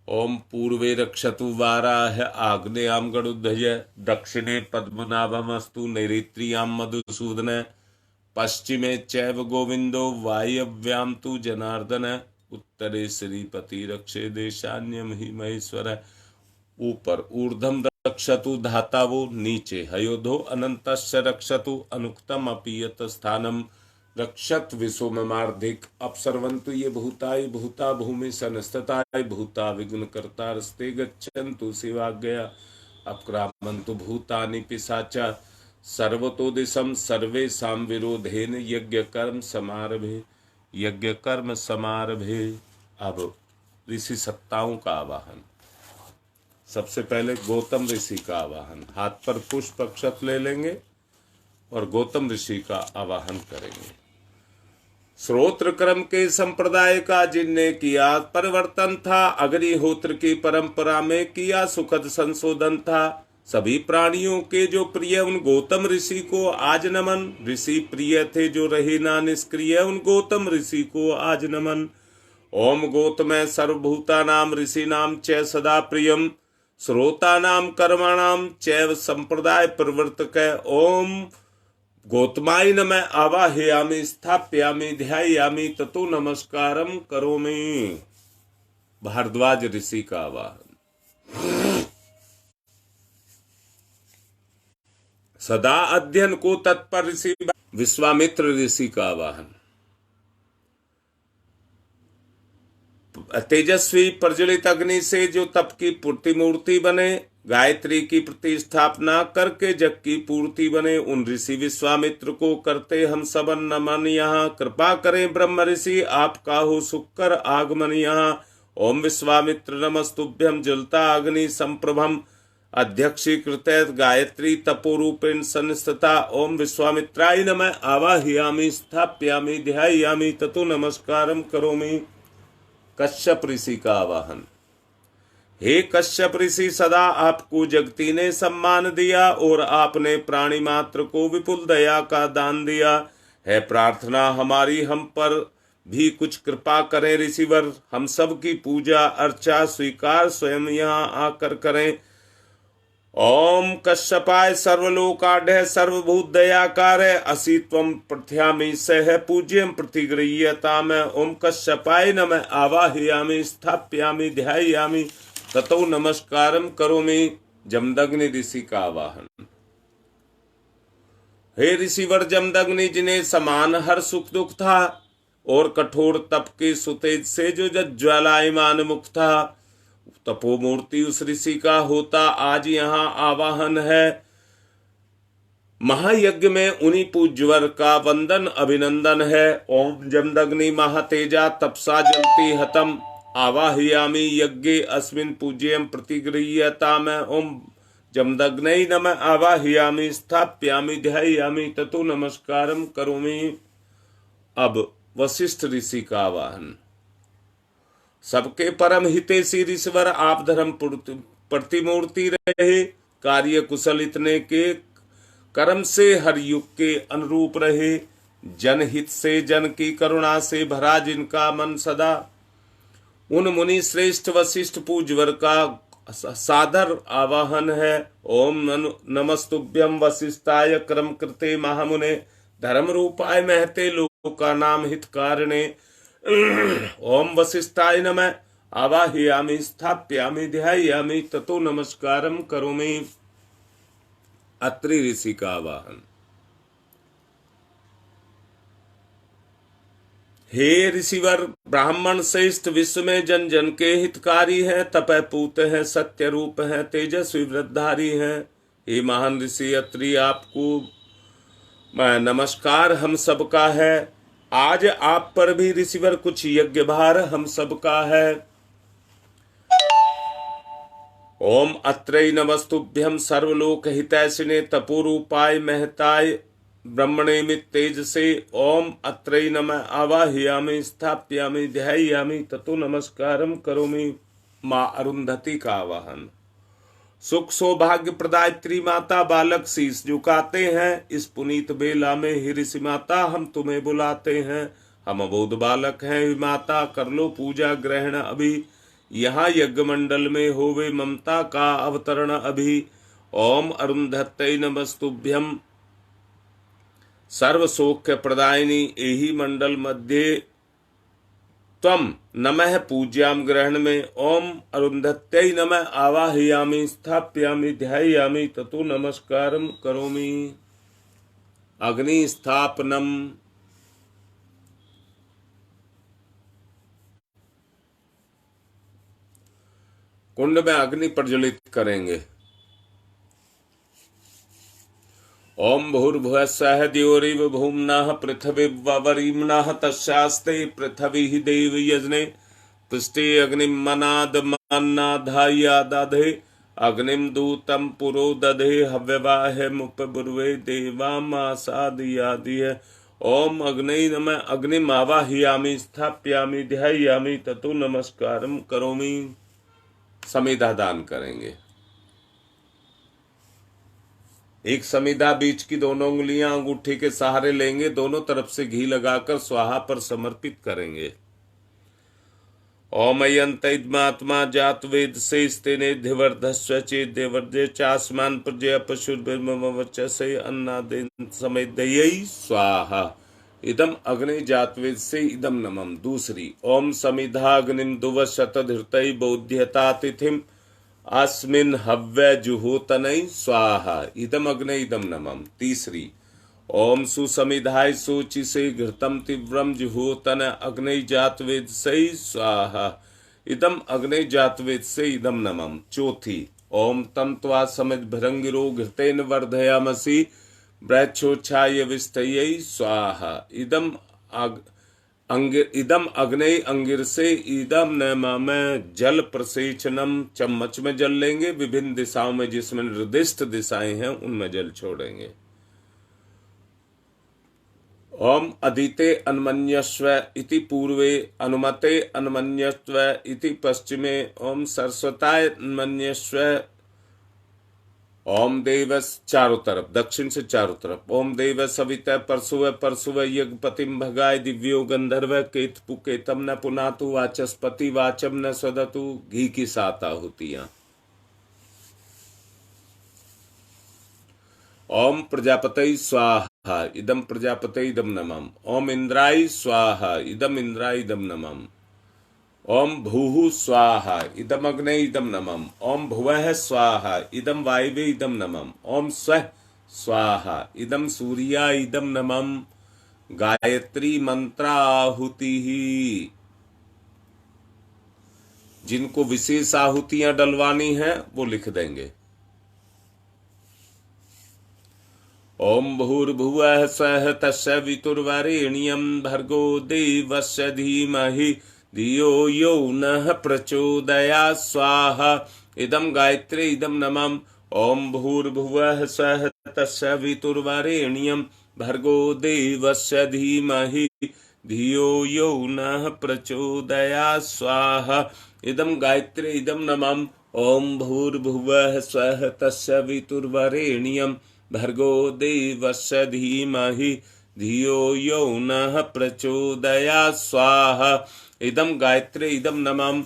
ओम पूर्वे रक्षतु वाराह आग्नेयाम गरुध्वज दक्षिणे पद्मनाभमस्तु नैऋत्यां मधुसूदन पश्चिमे चैव गोविंदो वायव्याम तु जनार्दन उत्तरे श्रीपति रक्षे देशान्यम ही महेश्वर। ऊपर ऊर्ध्वम रक्षतु धातावो, नीचे हयोधो अनंतस्य रक्षतु अनुक्तम अपि यत स्थानम रक्षत विश्वमार्धिक अपसर्वन्तु ये भूताय भूता भूमि संस्थिताय भूता विघ्न कर्ता रस्ते गच्छन्तु शिवाज्ञया अपक्रामन्तु भूतानि पिशाचा सर्वतो दिशम सर्वेषां विरोधेन यज्ञ कर्म समारभे। अब ऋषि सत्ताओं का आवाहन। सबसे पहले गौतम ऋषि का आवाहन। हाथ पर पुष्प अक्षत ले लेंगे और गौतम ऋषि का आवाहन करेंगे। श्रोत्र क्रम के संप्रदाय का जिनने किया परिवर्तन था, अग्निहोत्र की परंपरा में किया सुखद संशोधन था। सभी प्राणियों के जो प्रिय उन गौतम ऋषि को आज नमन। ऋषि प्रिय थे जो रहे ना निष्क्रिय, उन गौतम ऋषि को आज नमन। ओम गौतम सर्वभूता नाम ऋषि नाम च सदा प्रियम श्रोता नाम कर्माणाम चैव संप्रदाय प्रवर्तक। ओम गौतमाय नमः आवाहयामि स्थापयामि ध्यायामि ततो नमस्कारम करोमि। भारद्वाज ऋषि का आवाहन। सदा अध्ययन को तत्पर ऋषि विश्वामित्र ऋषि का आवाहन। तेजस्वी प्रज्वलित अग्नि से जो तप की प्रतिमूर्ति बने, गायत्री की प्रतिष्ठापना करके जग की पूर्ति बने, उन ऋषि विश्वामित्र को करते हम सबन नमन। यहाँ कृपा करें ब्रह्म ऋषि आपका हो सुकर आगमन यहाँ। ओम विश्वामित्र नमस्तुभ्यम ज्वलता अग्नि संप्रभम अध्यक्षीकृत गायत्री तपोरूपेण संस्थिता। ओम विश्वामित्राय नमः आवाहयामि स्थापयामि ध्यायामि ततो नमस्कारम करोमि। कश्यप ऋषि का आवाहन। हे कश्यप ऋषि, सदा आपको जगती ने सम्मान दिया और आपने प्राणी मात्र को विपुल दया का दान दिया है। प्रार्थना हमारी हम पर भी कुछ कृपा करें ऋषिवर। हम सब की पूजा अर्चा स्वीकार स्वयं यहाँ आकर करें। ओम कश्यपाय सर्वलोकाढ्य सर्वभूत दयाकार असित्वम प्रथ्यामि सह पूज्यम प्रतिगृह्यताम। ओम कश्यपाय नमः आवाहयामि स्थापयामि ध्यायामि ततो नमस्कारम करोमि। जमदग्नि ऋषि का आवाहन। हे ऋषिवर जमदग्नि, जिन्हें समान हर सुख दुख था और कठोर तप के सुतेज से जो ज्वालायमान मुख था, तपोमूर्ति उस ऋषि का होता आज यहाँ आवाहन है। महायज्ञ में उन्हीं पूज्यवर का वंदन अभिनंदन है। ओम जमदग्नि महातेजा तपसा जलती हतम आवाहयामि यज्ञे अस्मिन् पूज्यम प्रतिगृह्यताम। ओम जमदग्नै नमः आवाहयामि स्थापयामि ध्यायामि ततो नमस्कारम करोमि। अब वशिष्ठ ऋषि का आवाहन। सबके परम हितैषी ऋषिवर, आप धर्म प्रतिमूर्ति रहे, कार्य कुशल इतने के कर्म से हर युग के अनुरूप रहे। जनहित से जन की करुणा से भरा जिनका मन सदा, उन मुनि श्रेष्ठ वशिष्ठ पूज्यवर का सादर आवाहन है। ओम नमस्तुभ्यम वशिष्ठाय क्रम कृते महामुने धर्म रूपाय महते लोका नाम हित कारणे। ओम वशिष्ठाय नमः आवाहयामि स्थापयामि ध्यायामि ततो नमस्कारम करोमि। अत्रि ऋषि का आवाहन। हे ऋषिवर, ब्राह्मण श्रेष्ठ विश्व में जन जन के हितकारी हैं, तपय पूत हैं, सत्य रूप हैं, तेजस्वी व्रतधारी हैं। हे महान ऋषि अत्रि, आपको नमस्कार हम सबका है। आज आप पर भी ऋषिवर कुछ यज्ञ भार हम सबका है। ओम अत्रै नमस्तुभ्यम सर्वलोक हितैषिने तपोरूपाय महताय ब्रह्मणे मित तेज से। ओम अत्रै नमः आवाहयामि स्थापयामि ध्यायामि ततो नमस्कारम करोमि। माँ अरुंधति का आवाहन। सुख सौभाग्य प्रदायत्री माता, बालक शीश झुकाते हैं इस पुनीत बेला में। हे ऋषि माता, हम तुम्हें बुलाते हैं, हम अबोध बालक हैं। माता कर लो पूजा ग्रहण अभी, यहाँ यज्ञ मंडल में होवे ममता का अवतरण अभी। ओम अरुंधत्तै नमस्तुभ्यम सर्व सौख्य प्रदायिनी एहि मंडल मध्य त्वम नमः पूज्याम ग्रहण में। ओम अरुंधत्यै नमः आवाहयामि स्थापयामि ध्यायामि ततो नमस्कारम करोमि। अग्नि स्थापनम। कुंड में अग्नि प्रज्वलित करेंगे। ओम भूर्भुवस्सः द्यौरिव भूम्नः पृथिवीवरीम्नः तस्यास्ते पृथिवी देव यजने पृष्ठे अग्निं मनादमन्नाधाय दधे अग्निं दूतं पुरो दधे हव्यवाहमुपब्रुवे देवामासादयादिः। ओम अग्नै नमः अग्निम आवाहयामि स्थापयामि ध्यायामि ततो नमस्कारम करोमि। समिधा दान करेंगे। एक समिधा बीच की दोनों उंगलियां अंगूठे के सहारे लेंगे, दोनों तरफ से घी लगाकर स्वाहा पर समर्पित करेंगे। ओम अयंतमात्मा जात वेद से स्तेनेध्यवर्धस्व चेद्यवर्धे चास्मान प्रजया पशुर्वचसे अन्नादेन समेदयी स्वाहा। इदम अग्नि जातवेद से इदम नमम। दूसरी ओम समिधा अग्निम दुवशतधृतै बोध्यता तिथिम अस्मिन् हव्य जुहोतनै स्वाहा। इदम अग्नि इदम नमम। तीसरी ओम सुसमिधाय सोचिसे घृतम तीव्रम जुहोतन अग्नि जातवेद से स्वाहा। इदम अग्नि जातवेद से इदम नमम। चौथी ओम तम त्वा समित भृंगिरो घृतेन वर्धयामसि ब्रच्छोच्छाय विस्तयै स्वाहा। इदम अग्नि अंगिर से इदम नमः। जल प्रसेचनम। चम्मच में जल लेंगे, विभिन्न दिशाओं में जिसमें निर्दिष्ट दिशाएं हैं उनमें जल छोड़ेंगे। ओम अदिते अन्मन्यस्व इति पूर्वे अनुमते अन्मन्यस्व इति पश्चिमे ओम सरस्वताय अन्मन्यस्व। ओम देवस चारों तरफ, दक्षिण से चारों तरफ। ओम देव सविता परसुव परसुव यज्ञपतिम भगाय दिव्यो गंधर्व केतपु केतम न पुनातु वाचस्पति वाचम न सदतु। घी की 7 आहुतियां। ओम प्रजापतये स्वाहा। इदम प्रजापतये इदम नमः। ओम इंद्राय स्वाहा। इदम इंद्राय इदम नमः। ओम भूः स्वाहा। इदम अग्ने इदम नमः। ओम भुवः स्वाहा। इदम वायवे इदम नमः। ओम स्वः स्वाहा। इदम सूर्याय इदम नमः। गायत्री मंत्राहुति। जिनको विशेष आहुतियां डलवानी हैं वो लिख देंगे। ओम भूर्भुवः स्वः तस्य वितुर्वरेण्यं भर्गो देवस्य धीमहि धियो यो नः प्रचोदयात् स्वाहा। इदम गायत्री इदम नमः। ओम भूर्भुवः स्वः तस्य वितुर्वरेण्यं भर्गो देवस्य धीमहि धियो यो नः प्रचोदयात् स्वाहा। इदम गायत्री इदम नमः। ओम भूर्भुवः स्वः तस्य वितुर्वरेण्यं भर्गो देवस्य धीमहि धियो यो नः प्रचोदयात् स्वाहा। इदम गायत्री इदम नमः।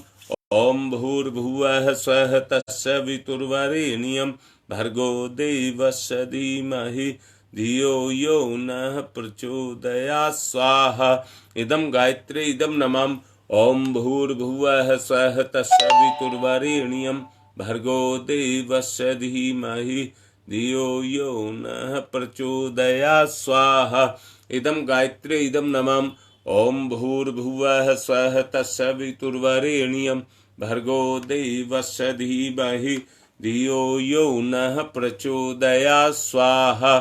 ओम भूर्भुवः स्वः तस्य वितुर्वरेण्यं भर्गो देवस्य धीमहि धियो यो नः प्रचोदयात् स्वाहा। इदम गायत्री इदम नमः। ओम भूर्भुवः स्वः तस्य वितुर्वरेण्यं भर्गो देवस्य धीमहि धियो यो नः प्रचोदयात् स्वाहा। इदम गायत्री इदम नमः। ओम भूर्भुवः स्वः तस्य वितुर्वरेण्यं भर्गो देवस्य धीमहि धियो यो नः प्रचोदयात् स्वाहा।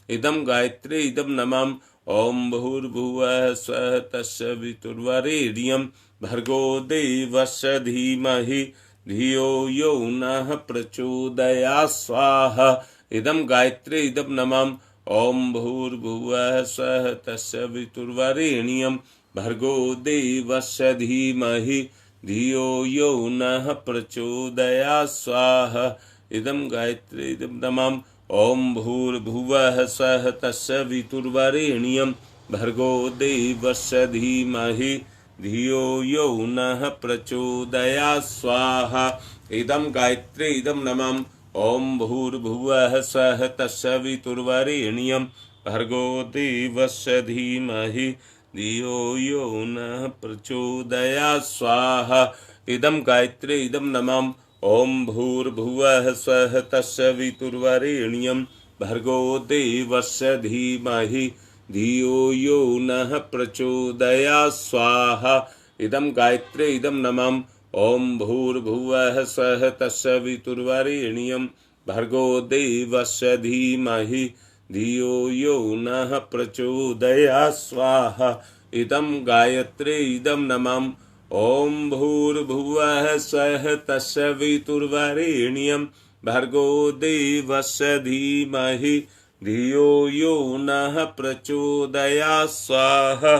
इदम गायत्री इदम नमः। ओम भूर्भुवः स्वः तस्य वितुर्वरेण्यं भर्गो देवस्य धीमहि धियो यो नः प्रचोदयात् स्वाहा। इदम गायत्री इदम नमः। ओम भूर्भुवः स्वः तस्य वितुर्वरेण्यं भर्गो देवस्य धीमहि धियो यो नः प्रचोदयात् स्वाहा। इदम गायत्री इदम नमः। ओम भूर्भुवः स्वः तस्य वितुर्वरेण्यं भर्गो देवस्य धीमहि धियो यो नः प्रचोदयात् स्वाहा। इदं गायत्री इदं नमः। ओम भूर्भुवः स्वः तत्सवितुर्वरेण्यं भर्गो देवस्य धीमहि धियो यो नः प्रचोदयात् स्वाहा। इदं गायत्री इदं नमः। ओम भूर्भुवः स्वः तत्सवितुर्वरेण्यं भर्गो देवस्य धीमहि धियो यो नः प्रचोदयात् स्वाहा। इदं गायत्री इदं नमः। ओम भूर्भुवः स्वः तत्सवितुर्वरेण्यं भर्गो देवस्य धीमहि धियो यो नः प्रचोदयात् स्वाहा। इदं गायत्री इदं नमः। ओम भूर्भुवः स्वः तत्सवितुर्वरेण्यं भर्गो देवस्य धीमहि धियो यो नः प्रचोदयात् स्वाहा।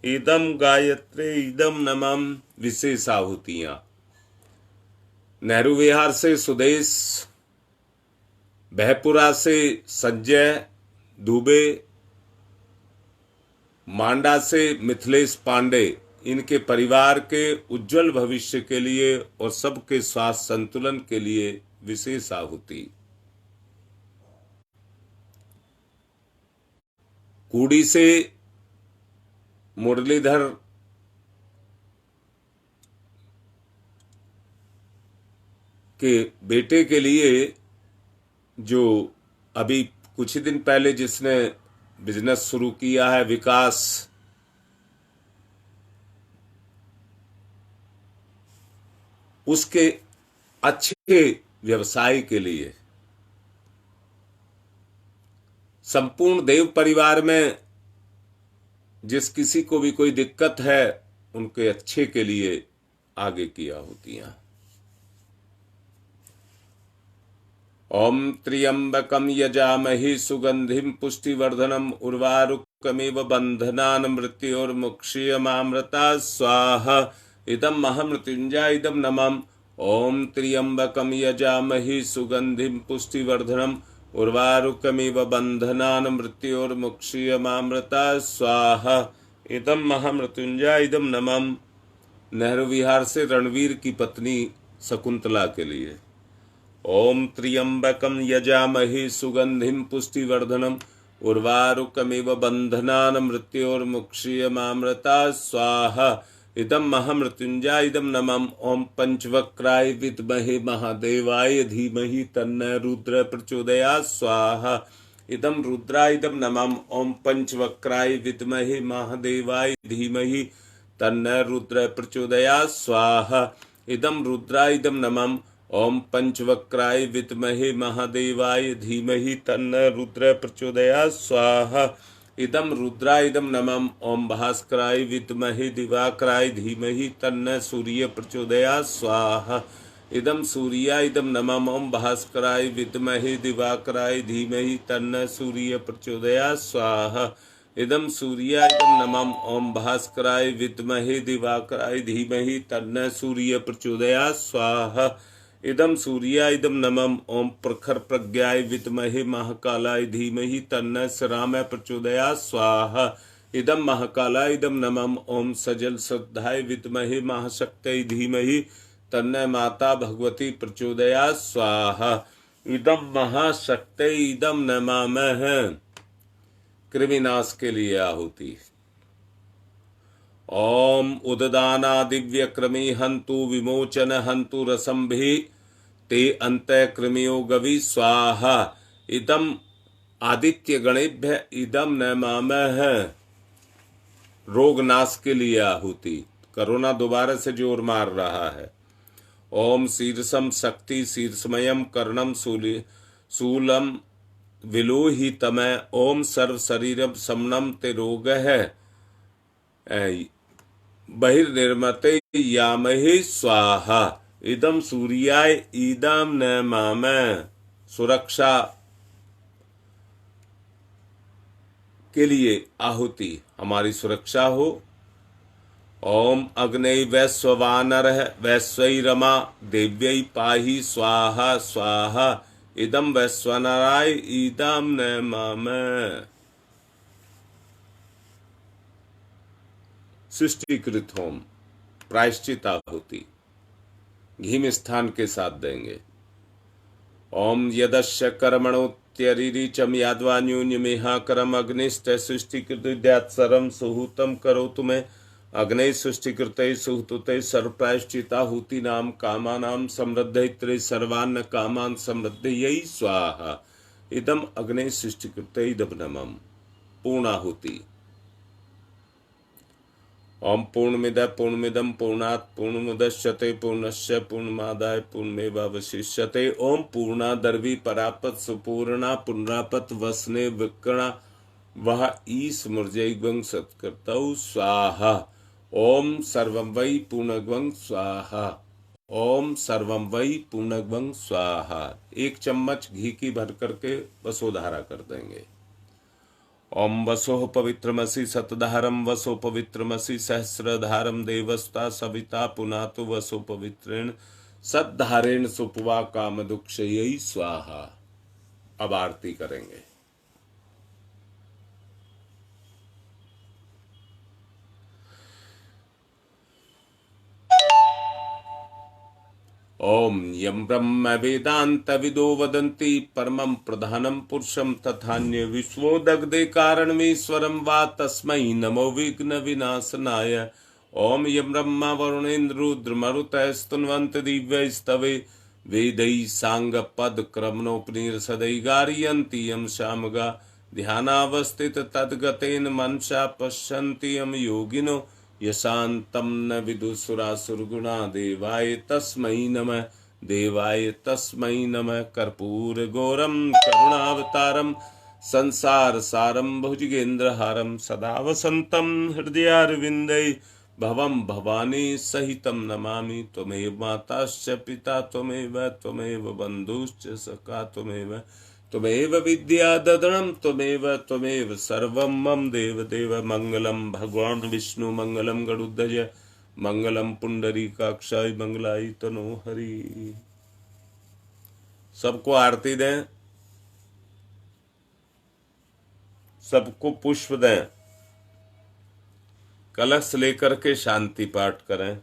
इदं गायत्री इदं नमः। विशेष आहुतियां। नेहरू विहार से सुदेश, बहपुरा से संजय दुबे, मांडा से मिथिलेश पांडे, इनके परिवार के उज्जवल भविष्य के लिए और सबके स्वास्थ्य संतुलन के लिए विशेष आहुति। कूड़ी से मुरलीधर के बेटे के लिए, जो अभी कुछ ही दिन पहले जिसने बिजनेस शुरू किया है विकास, उसके अच्छे व्यवसाय के लिए, संपूर्ण देव परिवार में जिस किसी को भी कोई दिक्कत है उनके अच्छे के लिए आगे की आहुतियां। ओम त्र्यंबकम यजामहि सुगंधिम पुष्टिवर्धनम उर्वारुकमिव बंधनान् मृत्योर्मुक्षीयमामृता स्वाहा। इदं महामृत्युंजय इदं नमः। ओम त्र्यंबकम यजामहि सुगंधिम पुष्टिवर्धनम उर्वारुकमिव बंधनान् मृत्योर्मुक्षीयमामृता स्वाहा। इदं महामृत्युंजय इदं नमः। नेहरू विहार से रणवीर की पत्नी शकुंतला के लिए। ओम त्र्यंबकम यजामहि सुगंधिम पुष्टिवर्धनम उर्वारुकमिव बंधनान् मृत्योर्मुक्षीयमामृता स्वाहा। इदं महामृत्युंजय इदं नमः। ओम पंचवक्राय विद्महे महादेवाय धीमहि तन्नः रुद्र प्रचोदयात् स्वाहा। इदं रुद्राय इदं नमः। ओम पंचवक्राय विद्महे महादेवाय धीमहि तन्नः रुद्र प्रचोदयात् स्वाहा। इदं रुद्राय इदं नमः। ओम पंचवक्राय विद्महे महादेवाय धीमहि तन्नः रुद्र प्रचोदयात् स्वाहा। इदं रुद्राय इदं नमः। ओम भास्कराय विद्महे दिवाकराय धीमहि तन्नः सूर्य प्रचोदयात् स्वाहा। इदं सूर्याय इदं नमः। ओम भास्कराय विद्महे दिवाकराय धीमहि तन्नः सूर्य प्रचोदयात् स्वाहा। इदं सूर्याय इदं नमः। ओम भास्कराय विद्महे दिवाकराय धीमहि तन्नः सूर्य प्रचोदयात् स्वाहा। इदं सूर्याय इदं नमः। ओम प्रखर प्रज्ञाय विद्महे महाकालाय धीमहि तन्नः श्रामाय प्रचोदयात् स्वाहा। इदं महाकालाय इदं नमः। ओम सजल श्रद्धाय विद्महे महाशक्त्यै धीमहि तन्नः माता भगवती प्रचोदयात् स्वाहा। इदं महाशक्त्यै इदं नमामः। कृमिनाश के लिए आहुति। ओम उददाना दिव्य कृमि हंतु विमोचन हंतु रसंभि ते अंत कृमियो गवि स्वाहा। इदम आदित्य गणेभ्य इदम नमामः। रोग नाश के लिए आहुति। कोरोना दोबारा से जोर मार रहा है। ओम शीर्षम शक्ति शीर्षमयम कर्णम शूलम विलोहितमय। ओम सर्व शरीरम समनम ते रोग है बहिर्निर्मते यामहे स्वाहा। इदम सूर्याय इदम नमामः। सुरक्षा के लिए आहुति, हमारी सुरक्षा हो। ओम अग्नय वैश्ववानरः वैश्वैरमा देव्यै पाहि स्वाहा स्वाहा। इदम वैश्वानराय इदम नमामः। सृष्टिकृत होम, प्रायश्चित आहुति घी में स्थान के साथ देंगे। ओम यदस्य कर्मणोत्यरिचम याद्वान्यून्यमेहा करम अग्निश्च सृष्टिकृत सर्वं सुहूतम करोतु मे अग्ने सृष्टिकृते सुहूते सर्वप्रायश्चिताहुति नाम कामानाम समृद्धैत्रे सर्वान्न कामान समृद्धयै स्वाहा इदम अग्ने सृष्टिकृते इदम नमः। पूर्णाहुति। ओम पूर्णमिदः पूर्णमिदं पूर्णात् पूर्णमुदच्यते पूर्णस्य पूर्णमादाय पूर्णमेवावशिष्यते। ओम पूर्णादर्वी परापत सुपूर्णा पुनरापत वसने विकणा वह ईस्मृजैवं सत्कृतौ स्वाहा। ओम सर्वं वै पूर्णग्वं स्वाहा। ओम सर्वं वै पूर्णग्वं स्वाहा। 1 चम्मच घी की भर करके वसोधारा कर देंगे। ओम वसोः पवित्रमसि सतधारम वसो पवित्रमसि सहस्रधारम देवस्ता सविता पुनातु वसो पवित्रेण सद्धारेण सुपवा काम दुक्षयै स्वाहा। अब आरती करेंगे। ओम यं ब्रह्म वेदांत विदो वदन्ति परमं प्रधानं पुरुषं तथान्य विश्वोदग्धे कारणमीश्वरं वा तस्मै नमो विघ्न विनाशनाय। ओम यं ब्रह्मा वरुणेन्द्र रुद्रमरुतः स्तुन्वन्ति दिव्यैस्तवे वेदैः साङ्गपदक्रमणोपनिषदैः गारयन्ति यं सामगा ध्यानावस्थित तद्गतेन मनसा पश्यन्ति यं योगिनो यशान्तं न विदुसुरासुरगुणा देवाय तस्मै नमः देवाय तस्मै नमः। कर्पूरगौरं करुणावतारं संसार सारं भुजगेन्द्रहारं सदा वसन्तं हृदयारविन्दे भवं भवानी सहितं नमामि। त्वमेव माताश्च पिता त्वमेव बन्धुश्च सखा त्वमेव विद्या ददनं त्वमेव सर्वं मम देव मंगलम भगवान विष्णु मंगलम गरुड़ध्वज मंगलम पुंडरीकाक्षाय मंगलाय तनो हरि। सबको आरती दें, सबको पुष्प दें, कलश लेकर के शांति पाठ करें।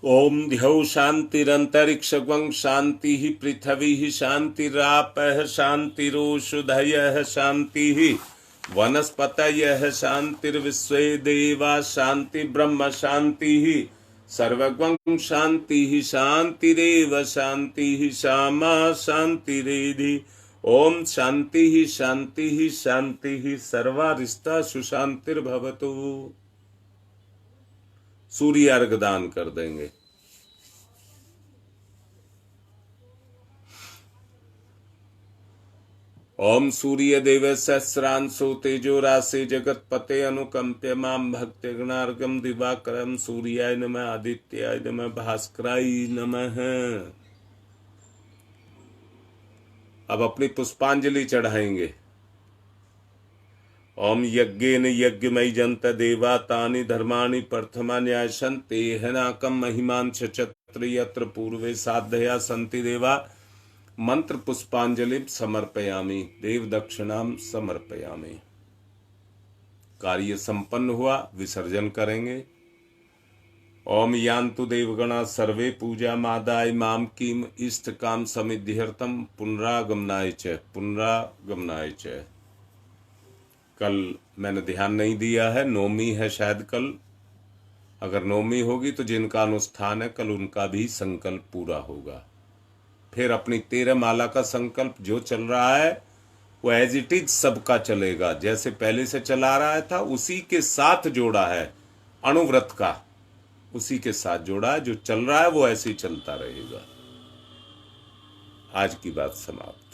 ओम ध्यौ शांतिरंतरिक्षं शांति पृथ्वी शांतिरापः शांतिरोषधयः शांति वनस्पतयः शांतिर्विश्वे देवा शांति ब्रह्म शांति सर्वगं शांति शांतिरेव शांति श्यामा शांतिरेधि। ओम शांति शांति शांति सर्वारिष्टा सुशांतिर्भवतु। सूर्य अर्घ दान कर देंगे। ओम सूर्य देव सहस्रांशो तेजो राशि जगतपते अनुकंप्य माम भक्त गणार्गम दिवाकरम सूर्याय नमः आदित्याय नमः भास्कराय नमः। अब अपनी पुष्पांजलि चढ़ाएंगे। ओम यज्ञेन यज्ञमयी जंत देवा तानि धर्माणि प्रथमान्यासन तेहनाकम महिमांश चत्र यत्र पूर्वे साधया संति देवा मंत्र पुष्पांजलि समर्पयामि देव दक्षिणाम समर्पयामि। कार्य संपन्न हुआ, विसर्जन करेंगे। ओम यान्तु देवगणा सर्वे पूजा मादाय माम किम इष्ट काम समिध्यर्थम पुनरागमनाय च। कल मैंने ध्यान नहीं दिया है, नौमी है शायद कल। अगर नौमी होगी तो जिनका अनुष्ठान है कल उनका भी संकल्प पूरा होगा। फिर अपनी 13 माला का संकल्प जो चल रहा है वो एज इट इज सबका चलेगा, जैसे पहले से चला रहा था उसी के साथ जोड़ा है। अणुव्रत का उसी के साथ जोड़ा है, जो चल रहा है वो ऐसे ही चलता रहेगा। आज की बात समाप्त।